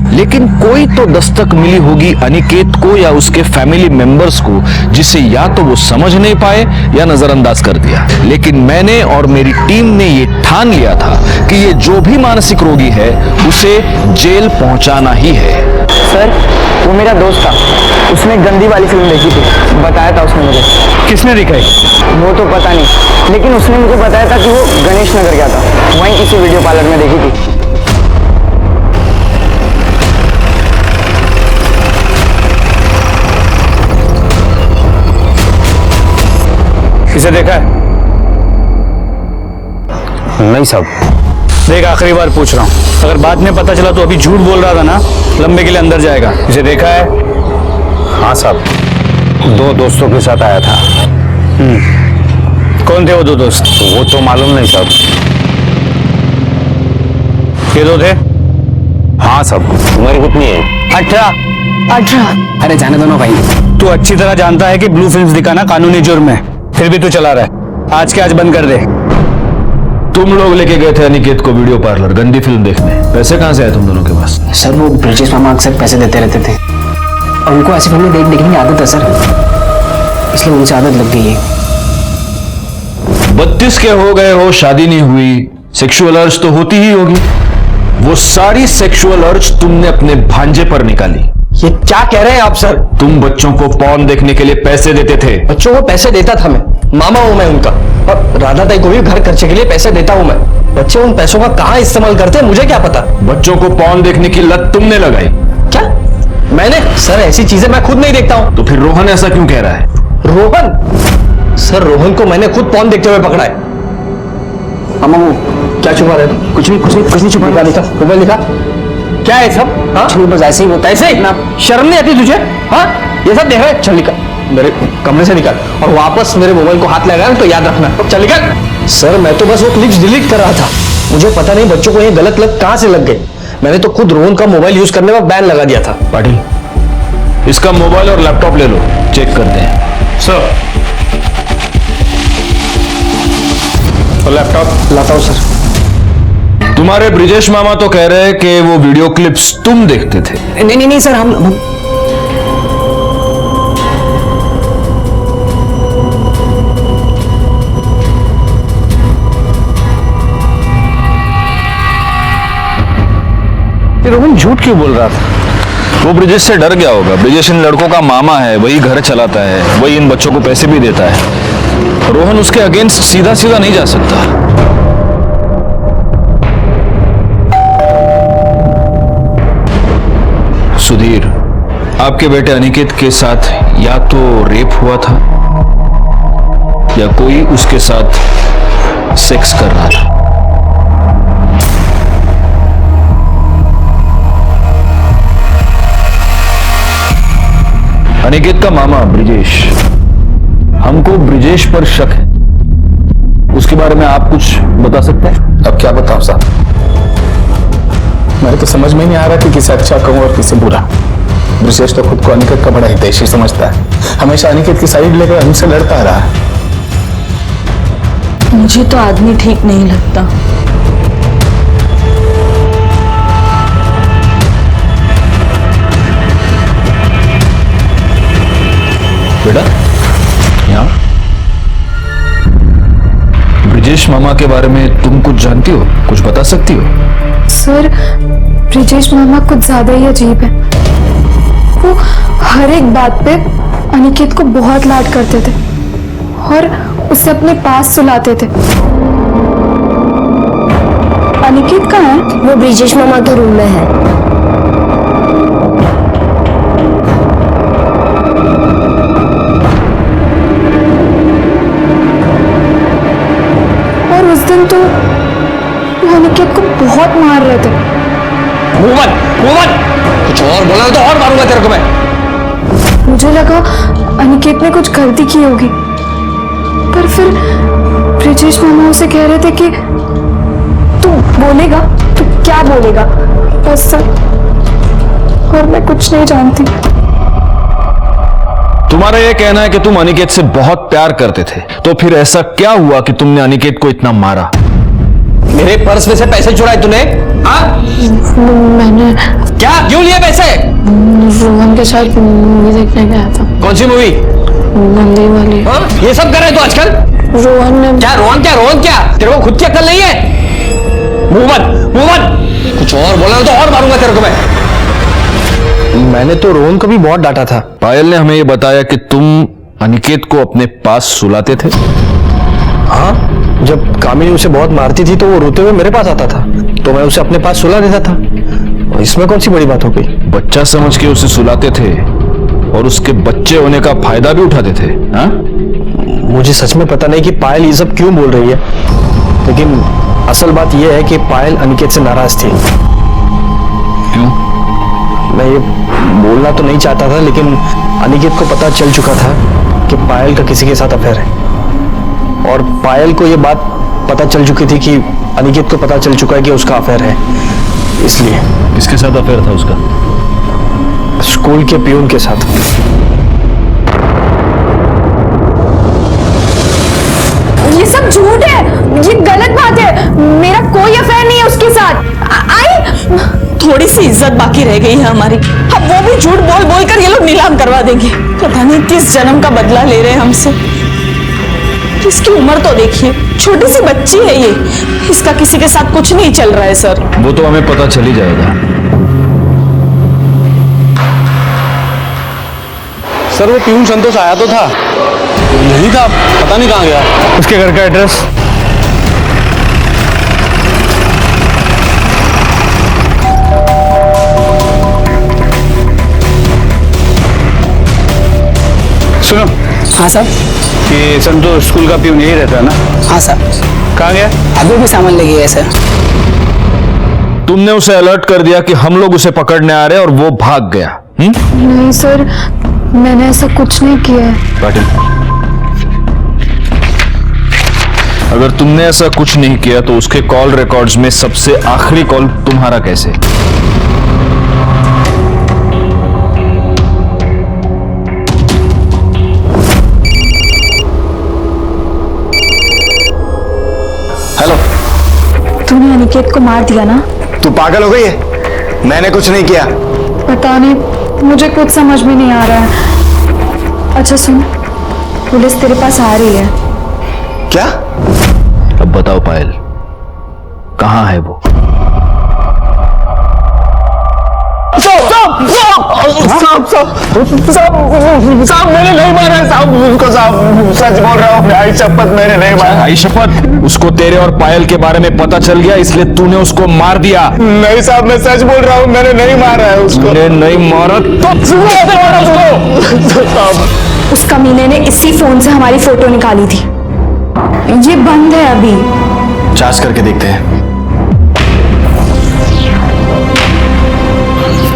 लेकिन कोई तो दस्तक मिली होगी अनिकेत को या उसके फैमिली मेंबर्स को, जिसे या तो वो समझ नहीं पाए या नजरअंदाज कर दिया। लेकिन मैंने और मेरी टीम ने ये ठान लिया था कि ये जो भी मानसिक रोगी है उसे जेल पहुंचाना ही है। सर, वो मेरा दोस्त था, उसने गंदी वाली फिल्म देखी थी, बताया था उसने मुझे। किसने दिखाई? वो तो पता नहीं, लेकिन उसने मुझे बताया था कि वो गणेश नगर गया था, वहीं किसी वीडियो पार्लर में देखी थी। किसे देखा है? नहीं साहब। देख, आखिरी बार पूछ रहा हूं, अगर बाद में पता चला तो अभी झूठ बोल रहा था ना, लंबे के लिए अंदर जाएगा। इसे देखा है? हाँ साहब, 2 दोस्तों के साथ आया था। कौन थे वो 2 दोस्त? वो तो मालूम नहीं साहब। ये 2 थे? हाँ साहब, मेरी पुतनी है। 18। अरे जाने दो ना भाई। तू अच्छी तरह जानता है कि ब्लू फिल्म्स दिखाना कानूनी जुर्म है, फिर भी तू चला रहा है। आज के आज बंद कर दे। तुम लोग लेके गए थे अनिकेत को वीडियो पार्लर गंदी फिल्म देखने, पैसे कहां से आए तुम दोनों के पास? सर, वो ब्रिजेश मामा अक्सर पैसे देते रहते थे और उनको ऐसी फिल्में देखने की आदत है सर, इसलिए उनसे आदत लग गई है। 32 के हो गए हो, शादी नहीं हुई, सेक्सुअल अर्ज तो होती ही होगी। वो सारी सेक्सुअल अर्ज तुमने अपने भांजे पर निकाली। ये क्या कह रहे हैं आप सर? तुम बच्चों को पॉर्न देखने के लिए पैसे देते थे। बच्चों को पैसे देता था मैं, मामा हूं मैं उनका, और राधा ताई को भी घर खर्चे के लिए पैसे देता हूं मैं। बच्चे उन पैसों का कहां इस्तेमाल करते हैं मुझे क्या पता। बच्चों को पॉर्न देखने की लत तुमने लगाई। क्या मैंने? सर, ऐसी चीजें मैं खुद नहीं देखता हूं। तो फिर रोहन ऐसा क्यों कह रहा है? रोहन? सर, रोहन को मैंने खुद पॉर्न देखते हुए पकड़ा है। मामा, वो क्या छुपा रहे थे? कुछ नहीं छुपा रहा। लिखा मोबाइल लिखा, क्या है सब? हाँ, बस ऐसे ही होता है। ऐसे इतना शर्म नहीं आती तुझे? हाँ, ये सब देख रहे? चल निकल, मेरे कमरे से निकल, और वापस मेरे मोबाइल को हाथ लगाया तो याद रखना। चल निकल। सर, मैं तो बस वो क्लिप्स डिलीट कर रहा था, मुझे पता नहीं बच्चों को ये गलत लत कहां से लग गई। मैंने तो खुद रोहन का मोबाइल यूज करने में बैन लगा दिया था। पाटिल, इसका मोबाइल और लैपटॉप ले लो, चेक करते हैं। सर, और लैपटॉप लाता हूं सर। तुम्हारे ब्रिजेश मामा तो कह रहे हैं कि वो वीडियो क्लिप्स तुम देखते थे। नहीं सर, हम रोहन झूठ क्यों बोल रहा था? वो ब्रिजेश से डर गया होगा। ब्रिजेश इन लड़कों का मामा है, वही घर चलाता है, वही इन बच्चों को पैसे भी देता है। रोहन उसके अगेंस्ट सीधा सीधा नहीं जा सकता। सुधीर, आपके बेटे अनिकेत के साथ या तो रेप हुआ था या कोई उसके साथ सेक्स कर रहा था। अनिकेत का मामा ब्रिजेश, हमको ब्रिजेश पर शक है, उसके बारे में आप कुछ बता सकते हैं? अब क्या बताऊं साहब, मैं तो समझ में नहीं आ रहा कि किसे अच्छा कहूँ और किसे बुरा। ब्रिजेश तो खुद को अनिकेत का बड़ा हितैषी समझता है, हमेशा अनिकेत की साइड लेकर हमसे लड़ता रहा है। मुझे तो आदमी ठीक नहीं लगता। बेटा यहाँ ब्रिजेश मामा के बारे में तुम कुछ जानती हो, कुछ बता सकती हो? सर, ब्रिजेश मामा कुछ ज्यादा ही अजीब है। वो हर एक बात पे अनिकेत को बहुत लाड करते थे और उसे अपने पास सुलाते थे। अनिकेत कहाँ है? वो ब्रिजेश मामा के रूम में है। और उस दिन तो वो अनिकेत को बहुत मार रहे थे। कुछ और बोला तो और मारूंगा तेरे को मैं। मुझे लगा अनिकेत ने कुछ गलती की होगी, पर फिर ब्रिजेश मामा उसे कह रहे थे कि तू बोलेगा, तू क्या बोलेगा बस सर, और मैं कुछ नहीं जानती। तुम्हारा यह कहना है कि तुम अनिकेत से बहुत प्यार करते थे, तो फिर ऐसा क्या हुआ कि तुमने अनिकेत को इतना मारा? मेरे पर्स में से पैसे चुराए तूने? हाँ? मैंने क्या क्यों लिए पैसे? रोहन के साथ मूवी देखने गया था। कौन सी मूवी? नंदी वाली। हाँ? ये सब कर रहे तू आजकल? रोहन ने रोहन क्या तेरे को खुद की अक्ल नहीं है? मुंह बंद। कुछ और बोला तो और मारूंगा तेरे को मैं। मैंने तो रोहन को भी बहुत डांटा था। पायल ने हमें यह बताया कि तुम अनिकेत को अपने पास सुलाते थे। हाँ, जब कामिनी उसे बहुत मारती थी तो वो रोते हुए मेरे पास आता था, तो मैं उसे अपने पास सुला देता था। और इसमें कौन सी बड़ी बात हो गई? बच्चा समझ के उसे सुलाते थे और उसके बच्चे होने का फायदा भी उठाते थे। हाँ? मुझे सच में पता नहीं कि पायल ये सब क्यों बोल रही है, लेकिन असल बात यह है कि पायल अनिकेत से नाराज थी। क्यों? मैं ये बोलना तो नहीं चाहता था, लेकिन अनिकेत को पता चल चुका था कि पायल का किसी के साथ अफेयर है, और पायल को ये बात पता चल चुकी थी कि अनिकेत को पता चल चुका है कि उसका अफेयर है। इसलिए किसके साथ अफेयर था उसका? स्कूल के पियून के साथ। ये सब झूठ है, ये गलत बात है। मेरा कोई अफेयर नहीं है उसके साथ। आई थोड़ी सी इज्जत बाकी रह गई है हमारी, अब वो भी झूठ बोल बोल कर ये लोग नीलाम करवा देंगे। पता नहीं किस जन्म का बदला ले रहे हैं हमसे। इसकी उम्र तो देखिए, छोटी सी बच्ची है ये, इसका किसी के साथ कुछ नहीं चल रहा है सर। वो तो हमें पता चल ही जाएगा। सर वो पीयूष संतोष आया तो था, नहीं था, पता नहीं कहाँ गया। उसके घर का एड्रेस? सुनो। हाँ सर। कि संतोष स्कूल का पियून यही रहता है ना? हाँ सर। कहाँ गया? अभी भी सामान ले गया है सर। तुमने उसे अलर्ट कर दिया कि हम लोग उसे पकड़ने आ रहे हैं और वो भाग गया? नहीं सर, मैंने ऐसा कुछ नहीं किया है। पाटिल, अगर तुमने ऐसा कुछ नहीं किया तो उसके कॉल रिकॉर्ड्स में सबसे आखिरी कॉल तुम्हारा कैसे? हेलो। तूने अनिकेत को मार दिया ना? तू पागल हो गई है? मैंने कुछ नहीं किया। पता नहीं, मुझे कुछ समझ में नहीं आ रहा है। अच्छा सुन, पुलिस तेरे पास आ रही है। क्या? अब बताओ पायल, कहाँ है वो? साहब मैंने नहीं मारा है साहब उसको, साहब सच बोल रहा हूँ, आई शपथ मैंने नहीं मारा। आई शपथ? उसको तेरे और पायल के बारे में पता चल गया इसलिए तूने उसको मार दिया? नहीं साहब मैं सच बोल रहा हूँ, मैंने नहीं मारा है उसको। नहीं मारा तो उस कमीने ने इसी फोन से हमारी फोटो निकाली थी। ये बंद है अभी। जांच करके देखते हैं।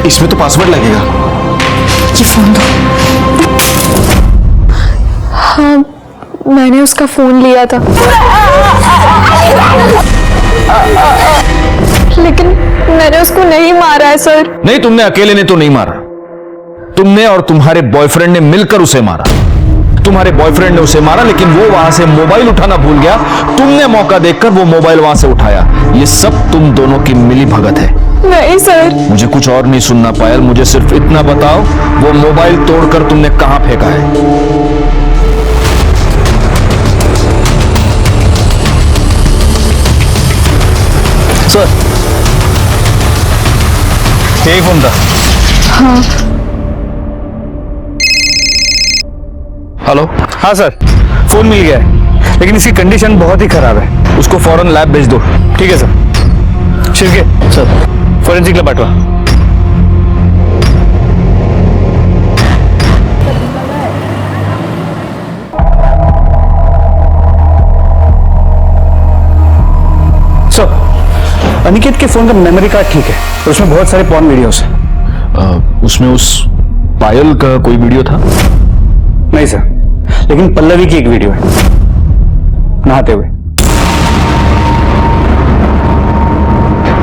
इसमें तो पासवर्ड लगेगा। ये फोन दो। हाँ, मैंने उसका फोन लिया था। लेकिन मैंने उसको नहीं मारा है सर। नहीं, तुमने अकेले ने तो नहीं मारा, तुमने और तुम्हारे बॉयफ्रेंड ने मिलकर उसे मारा। तुम्हारे बॉयफ्रेंड ने उसे मारा, लेकिन वो वहां से मोबाइल उठाना भूल गया। तुमने मौका देखकर वो मोबाइल वहां से उठाया। ये सब तुम दोनों की मिली भगत है। नहीं सर। मुझे कुछ और नहीं सुनना पायल, मुझे सिर्फ इतना बताओ, वो मोबाइल तोड़कर तुमने कहां फेंका है? सर, यही फोन था। हाँ। हेलो। हाँ सर, फोन मिल गया है, लेकिन इसकी कंडीशन बहुत ही खराब है। उसको फौरन लैब भेज दो। ठीक है सर। शिवके सर, फॉरेंसिक लैब पाठवा। सर, अनिकेत के फोन का मेमोरी कार्ड ठीक है और उसमें बहुत सारे पॉर्न वीडियोस हैं। उसमें उस पायल का कोई वीडियो था? नहीं सर, लेकिन पल्लवी की एक वीडियो है नहाते हुए।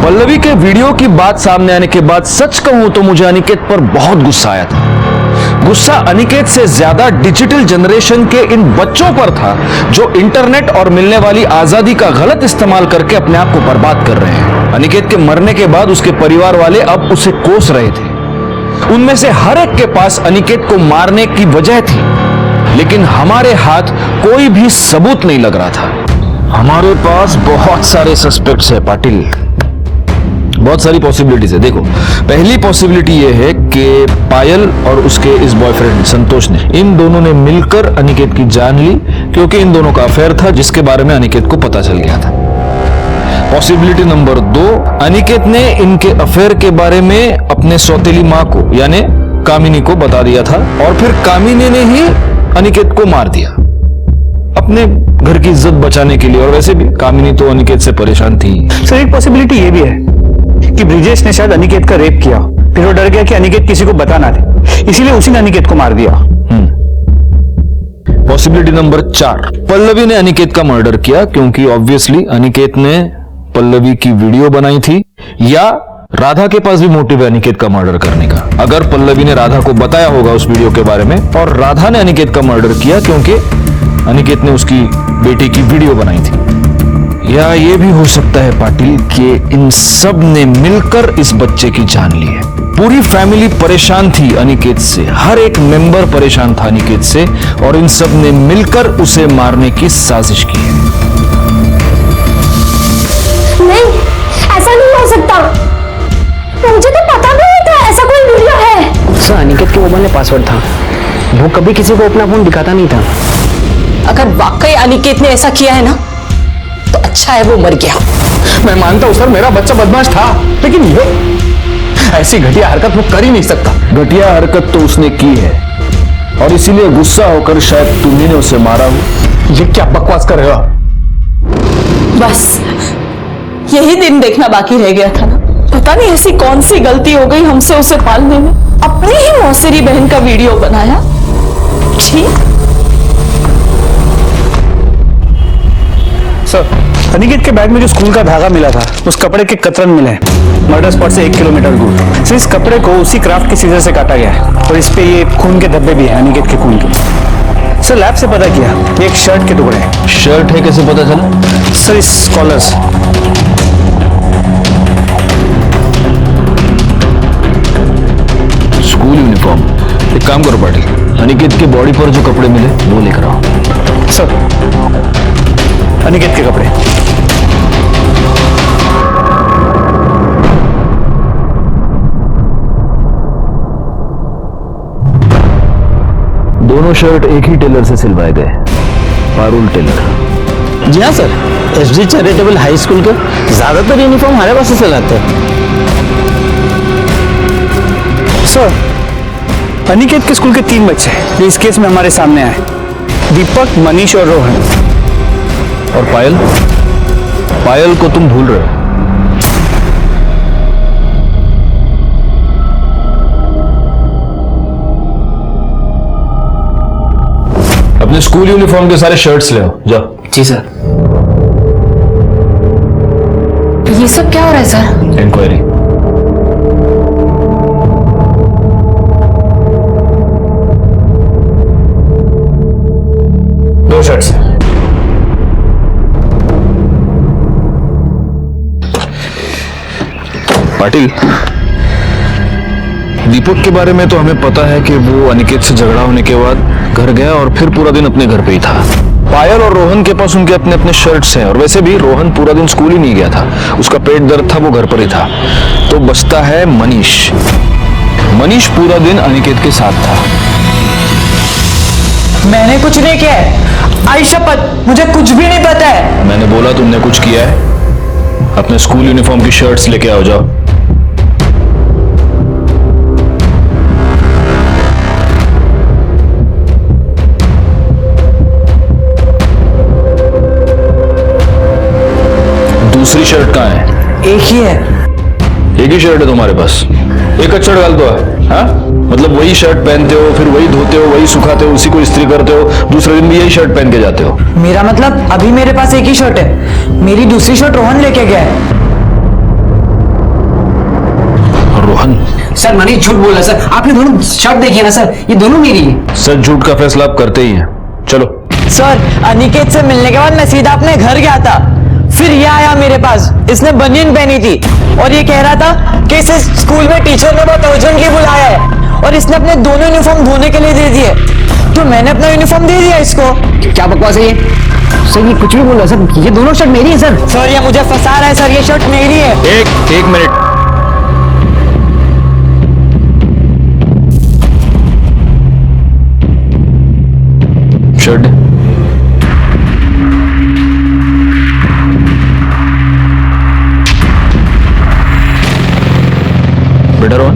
पल्लवी के वीडियो की बात सामने आने के बाद सच कहूं तो मुझे अनिकेत पर बहुत गुस्सा आया था। गुस्सा अनिकेत से ज्यादा डिजिटल जनरेशन के इन बच्चों पर था जो इंटरनेट और मिलने वाली आजादी का गलत इस्तेमाल करके अपने आप को बर्बाद कर रहे हैं। अनिकेत के मरने के बाद उसके परिवार वाले अब उसे कोस रहे थे। उनमें से हर एक के पास अनिकेत को मारने की वजह थी, लेकिन हमारे हाथ कोई भी सबूत नहीं लग रहा था। हमारे पास बहुत सारे सस्पेक्ट्स है पाटिल, बहुत सारी पॉसिबिलिटीज है। देखो, पहली पॉसिबिलिटी यह है कि पायल और उसके इस बॉयफ्रेंड संतोष ने, इन दोनों ने मिलकर अनिकेत की जान ली, क्योंकि इन दोनों का अफेयर था जिसके बारे में अनिकेत को पता चल गया था। पॉसिबिलिटी नंबर 2, अनिकेत ने इनके अफेयर के बारे में अपने सौतेली मां को यानी कामिनी को बता दिया था और फिर कामिनी ने ही अनिकेत को मार दिया अपने घर की इज्जत बचाने के लिए। और वैसे भी कामिनी तो अनिकेत से परेशान थी। सर, एक पॉसिबिलिटी ये भी है कि ब्रिजेश ने शायद अनिकेत का रेप किया, फिर वो डर गया कि अनिकेत किसी को बता ना दे, इसीलिए उसी ने अनिकेत को मार दिया। पॉसिबिलिटी नंबर 4, पल्लवी ने अनिकेत का मर्डर किया, क्योंकि ऑब्वियसली अनिकेत ने पल्लवी की वीडियो बनाई थी, या राधा के पास भी मोटिव है अनिकेत का मर्डर करने का। अगर पल्लवी ने राधा को बताया होगा उस वीडियो के बारे में और राधा ने अनिकेत का मर्डर किया क्योंकि अनिकेत ने उसकी बेटी की वीडियो बनाई थी। या ये भी हो सकता है पाटिल कि इन सब ने मिलकर इस बच्चे की जान ली है। पूरी फैमिली परेशान थी अनिकेत से, हर एक मेंबर परेशान था अनिकेत से, और इन सब ने मिलकर उसे मारने की साजिश की है। नहीं, ऐसा नहीं हो सकता। मुझे तो पता भी नहीं था ऐसा कोई वीडियो है। सर, अनिकेत के मोबाइल में पासवर्ड था, वो कभी किसी को अपना फोन दिखाता नहीं था। अगर वाकई अनिकेत ने ऐसा किया है ना, तो अच्छा है वो मर गया। मैं मानता हूं सर, मेरा बच्चा बदमाश था, लेकिन ये ऐसी घटिया हरकत वो कर ही नहीं सकता। घटिया हरकत तो उसने की है और इसीलिए गुस्सा होकर शायद तुम्ही ने उसे मारा हो। ये क्या बकवास कर रहे हो? बस यही दिन देखना बाकी रह गया था ना। पता नहीं ऐसी कौन सी गलती हो गई हमसे उसे पालने में। अपनी ही मौसेरी बहन का वीडियो बनाया। छी। सर, अनिकेत के बैग में जो स्कूल का धागा मिला था, उस कपड़े के कतरन मिले हैं मर्डर स्पॉट से 1 किलोमीटर दूर। सर, इस कपड़े को उसी क्राफ्ट के सीजर से काटा गया है और इस पे ये खून के धब्बे भी हैं, अनिकेत के खून के। सर, लैब से पता किया ये एक शर्ट के टुकड़े हैं। शर्ट है, कैसे पता चला? सर, इस कॉलर्स। School uniform. एक काम करो पाटिल, अनिकेत के बॉडी पर जो कपड़े मिले वो लेकर आओ। सर, अनिकेत के कपड़े। दोनों शर्ट एक ही टेलर से सिलवाए गए, पारुल टेलर। जी हाँ sir, SD charitable high school के ज्यादातर यूनिफॉर्म हमारे पास से सिलाते हैं। सर, अनिकेत के स्कूल के 3 बच्चे जो इस केस में हमारे सामने आए, दीपक, मनीष और रोहन। और पायल? पायल को तुम भूल रहे हो। अपने स्कूल यूनिफॉर्म के सारे शर्ट्स ले आओ, जाओ। जी सर। ये सब क्या हो रहा है सर? इंक्वायरी। दो शर्ट्स। पाटिल, दीपक के बारे में तो हमें पता है कि वो अनिकेत से झगड़ा होने के बाद घर गया और फिर पूरा दिन अपने घर पे ही था। पायल और रोहन के पास उनके अपने अपने शर्ट्स हैं, और वैसे भी रोहन पूरा दिन स्कूल ही नहीं गया था, उसका पेट दर्द था, वो घर पर ही था। तो बचता है मनीष। मनीष पूरा दिन अनिकेत के साथ था। मैंने कुछ नहीं किया है, आई शपथ, मुझे कुछ भी नहीं पता है। मैंने बोला तुमने कुछ किया है? अपने स्कूल यूनिफॉर्म की शर्ट्स लेके आओ, जाओ। दूसरी शर्ट कहाँ है? एक ही है। एक ही शर्ट है तुम्हारे पास? एक अच्छा डाल दो, हाँ? मतलब वही शर्ट पहनते हो, फिर वही धोते हो, वही सुखाते हो, उसी को इस्त्री करते हो, दूसरे दिन भी यही शर्ट पहन के जाते हो। मेरा मतलब अभी मेरे पास एक ही शर्ट है, मेरी दूसरी शर्ट रोहन लेके गया है। रोहन? सर मनीष झूठ बोला सर, आपने दोनों शर्ट देखी है ना सर, ये दोनों मेरी है। सच झूठ का फैसला आप करते ही हैं। चलो। सर अनिकेत से मिलने के बाद मैं सीधा अपने घर गया था, फिर ये आया मेरे पास, इसने बनियन पहनी थी और ये कह रहा था कि इसे स्कूल में टीचर ने बहुत अर्जेंटली बुलाया है और इसने अपने दोनों यूनिफॉर्म धोने के लिए दे दिए, तो मैंने अपना यूनिफॉर्म दे दिया इसको। क्या बकवास है ये? सर ये कुछ भी बोल रहा है सर, ये दोनों शर्ट मेरी है सर। सर ये मुझे फंसा रहा है सर, ये शर्ट मेरी है। एक मिनट। शर्ट बेटा रोहन,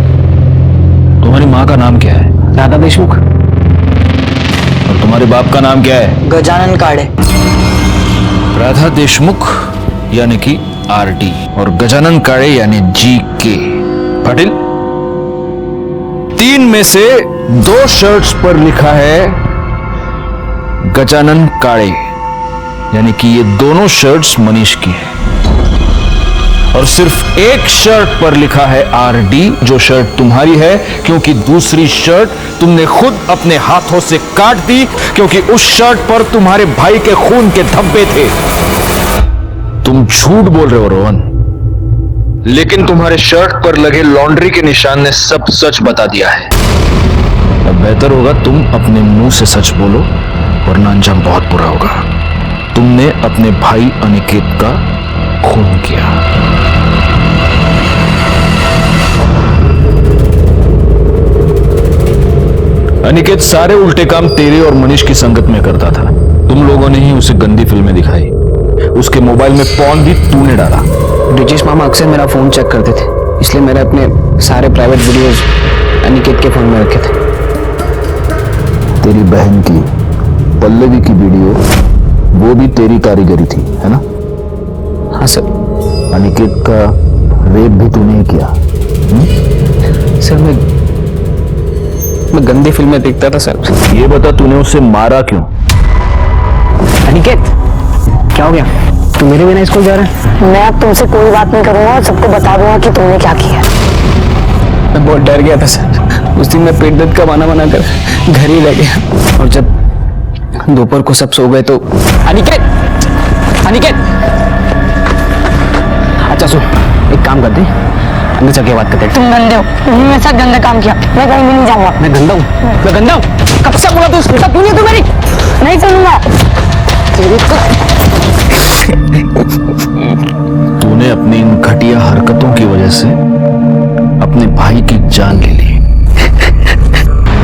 तुम्हारी माँ का नाम क्या है? राधा देशमुख। और तुम्हारे बाप का नाम क्या है? गजानन काड़े। राधा देशमुख यानी कि आरटी और गजानन काड़े यानी जीके। पाटिल, 3 में से 2 शर्ट्स पर लिखा है गजानन काड़े, यानी कि ये दोनों शर्ट्स मनीष की है, और सिर्फ एक शर्ट पर लिखा है आरडी, जो शर्ट तुम्हारी है, क्योंकि दूसरी शर्ट तुमने खुद अपने हाथों से काट दी, क्योंकि उस शर्ट पर तुम्हारे भाई के खून के धब्बे थे। तुम झूठ बोल रहे हो रोहन, लेकिन तुम्हारे शर्ट पर लगे लॉन्ड्री के निशान ने सब सच बता दिया है। अब बेहतर होगा तुम अपने मुंह से सच बोलो, वरना अंजाम बहुत बुरा होगा। तुमने अपने भाई अनिकेत का खून किया। अनिकेत सारे उल्टे काम तेरे और मनीष की संगत में करता था। तुम लोगों ने ही उसे गंदी फिल्में दिखाई, उसके मोबाइल में पॉर्न भी तूने डाला। ब्रिजेश मामा अक्सर मेरा फोन चेक करते थे, इसलिए मैंने अपने सारे प्राइवेट वीडियोस अनिकेत के फोन में रखे थे। तेरी बहन की पल्लवी की वीडियो, वो भी तेरी कारीगरी थी, है ना? हाँ सर। अनिकेत का रेप भी तूने ही किया? सर मैं गंदी फिल्में देखता था सर। ये बता, तूने उसे मारा क्यों? अनिकेत क्या हो गया? तू मेरे बिना स्कूल जा रहा है? मैं अब तुमसे कोई बात नहीं करूंगा और सबको बता दूंगा कि तुमने क्या किया। मैं बहुत डर गया था सर, उस दिन मैं पेट दर्द का बहाना बनाकर घर ही रह गया, और जब दोपहर को सब सो गए तो अनिकेत अच्छा सुन, एक काम करते हैं, अंदर चल के बात करते हैं। तुम गंदे हो, तुमने मेरे साथ गंदा काम किया, मैं कहीं भी नहीं जाऊंगा। मैं गंदा हूँ? कब से बोला तू सुनी तू मेरी? नहीं सुनूंगा। तूने अपनी इन घटिया हरकतों की वजह से अपने भाई की जान ले ली।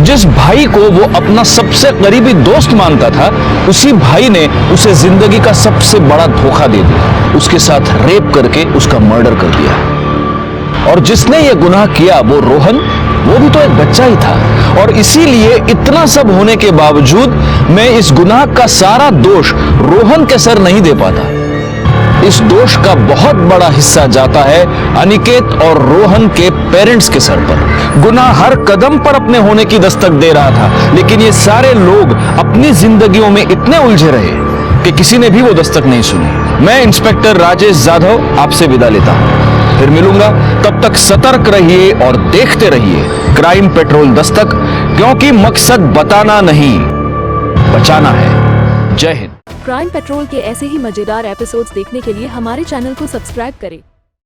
जिस भाई को वो अपना सबसे करीबी दोस्त मानता था, उसी भाई ने उसे जिंदगी का सबसे बड़ा धोखा दे दिया, उसके साथ रेप करके उसका मर्डर कर दिया। और जिसने ये गुनाह किया वो रोहन, वो भी तो एक बच्चा ही था, और इसीलिए इतना सब होने के बावजूद मैं इस गुनाह का सारा दोष रोहन के सर नहीं दे पाता। इस दोष का बहुत बड़ा हिस्सा जाता है अनिकेत और रोहन के पेरेंट्स के सर पर। गुनाह हर कदम पर अपने होने की दस्तक दे रहा था, लेकिन ये सारे लोग अपनी जिंदगियों में इतने उलझे रहे कि किसी ने भी वो दस्तक नहीं सुनी। मैं इंस्पेक्टर राजेश जाधव आपसे विदा लेता हूं। फिर मिलूंगा, तब तक सतर्क रहिए और देखते रहिए क्राइम पेट्रोल दस्तक, क्योंकि मकसद बताना नहीं, बचाना है। जय हिंद। क्राइम पेट्रोल के ऐसे ही मजेदार एपिसोड्स देखने के लिए हमारे चैनल को सब्सक्राइब करें।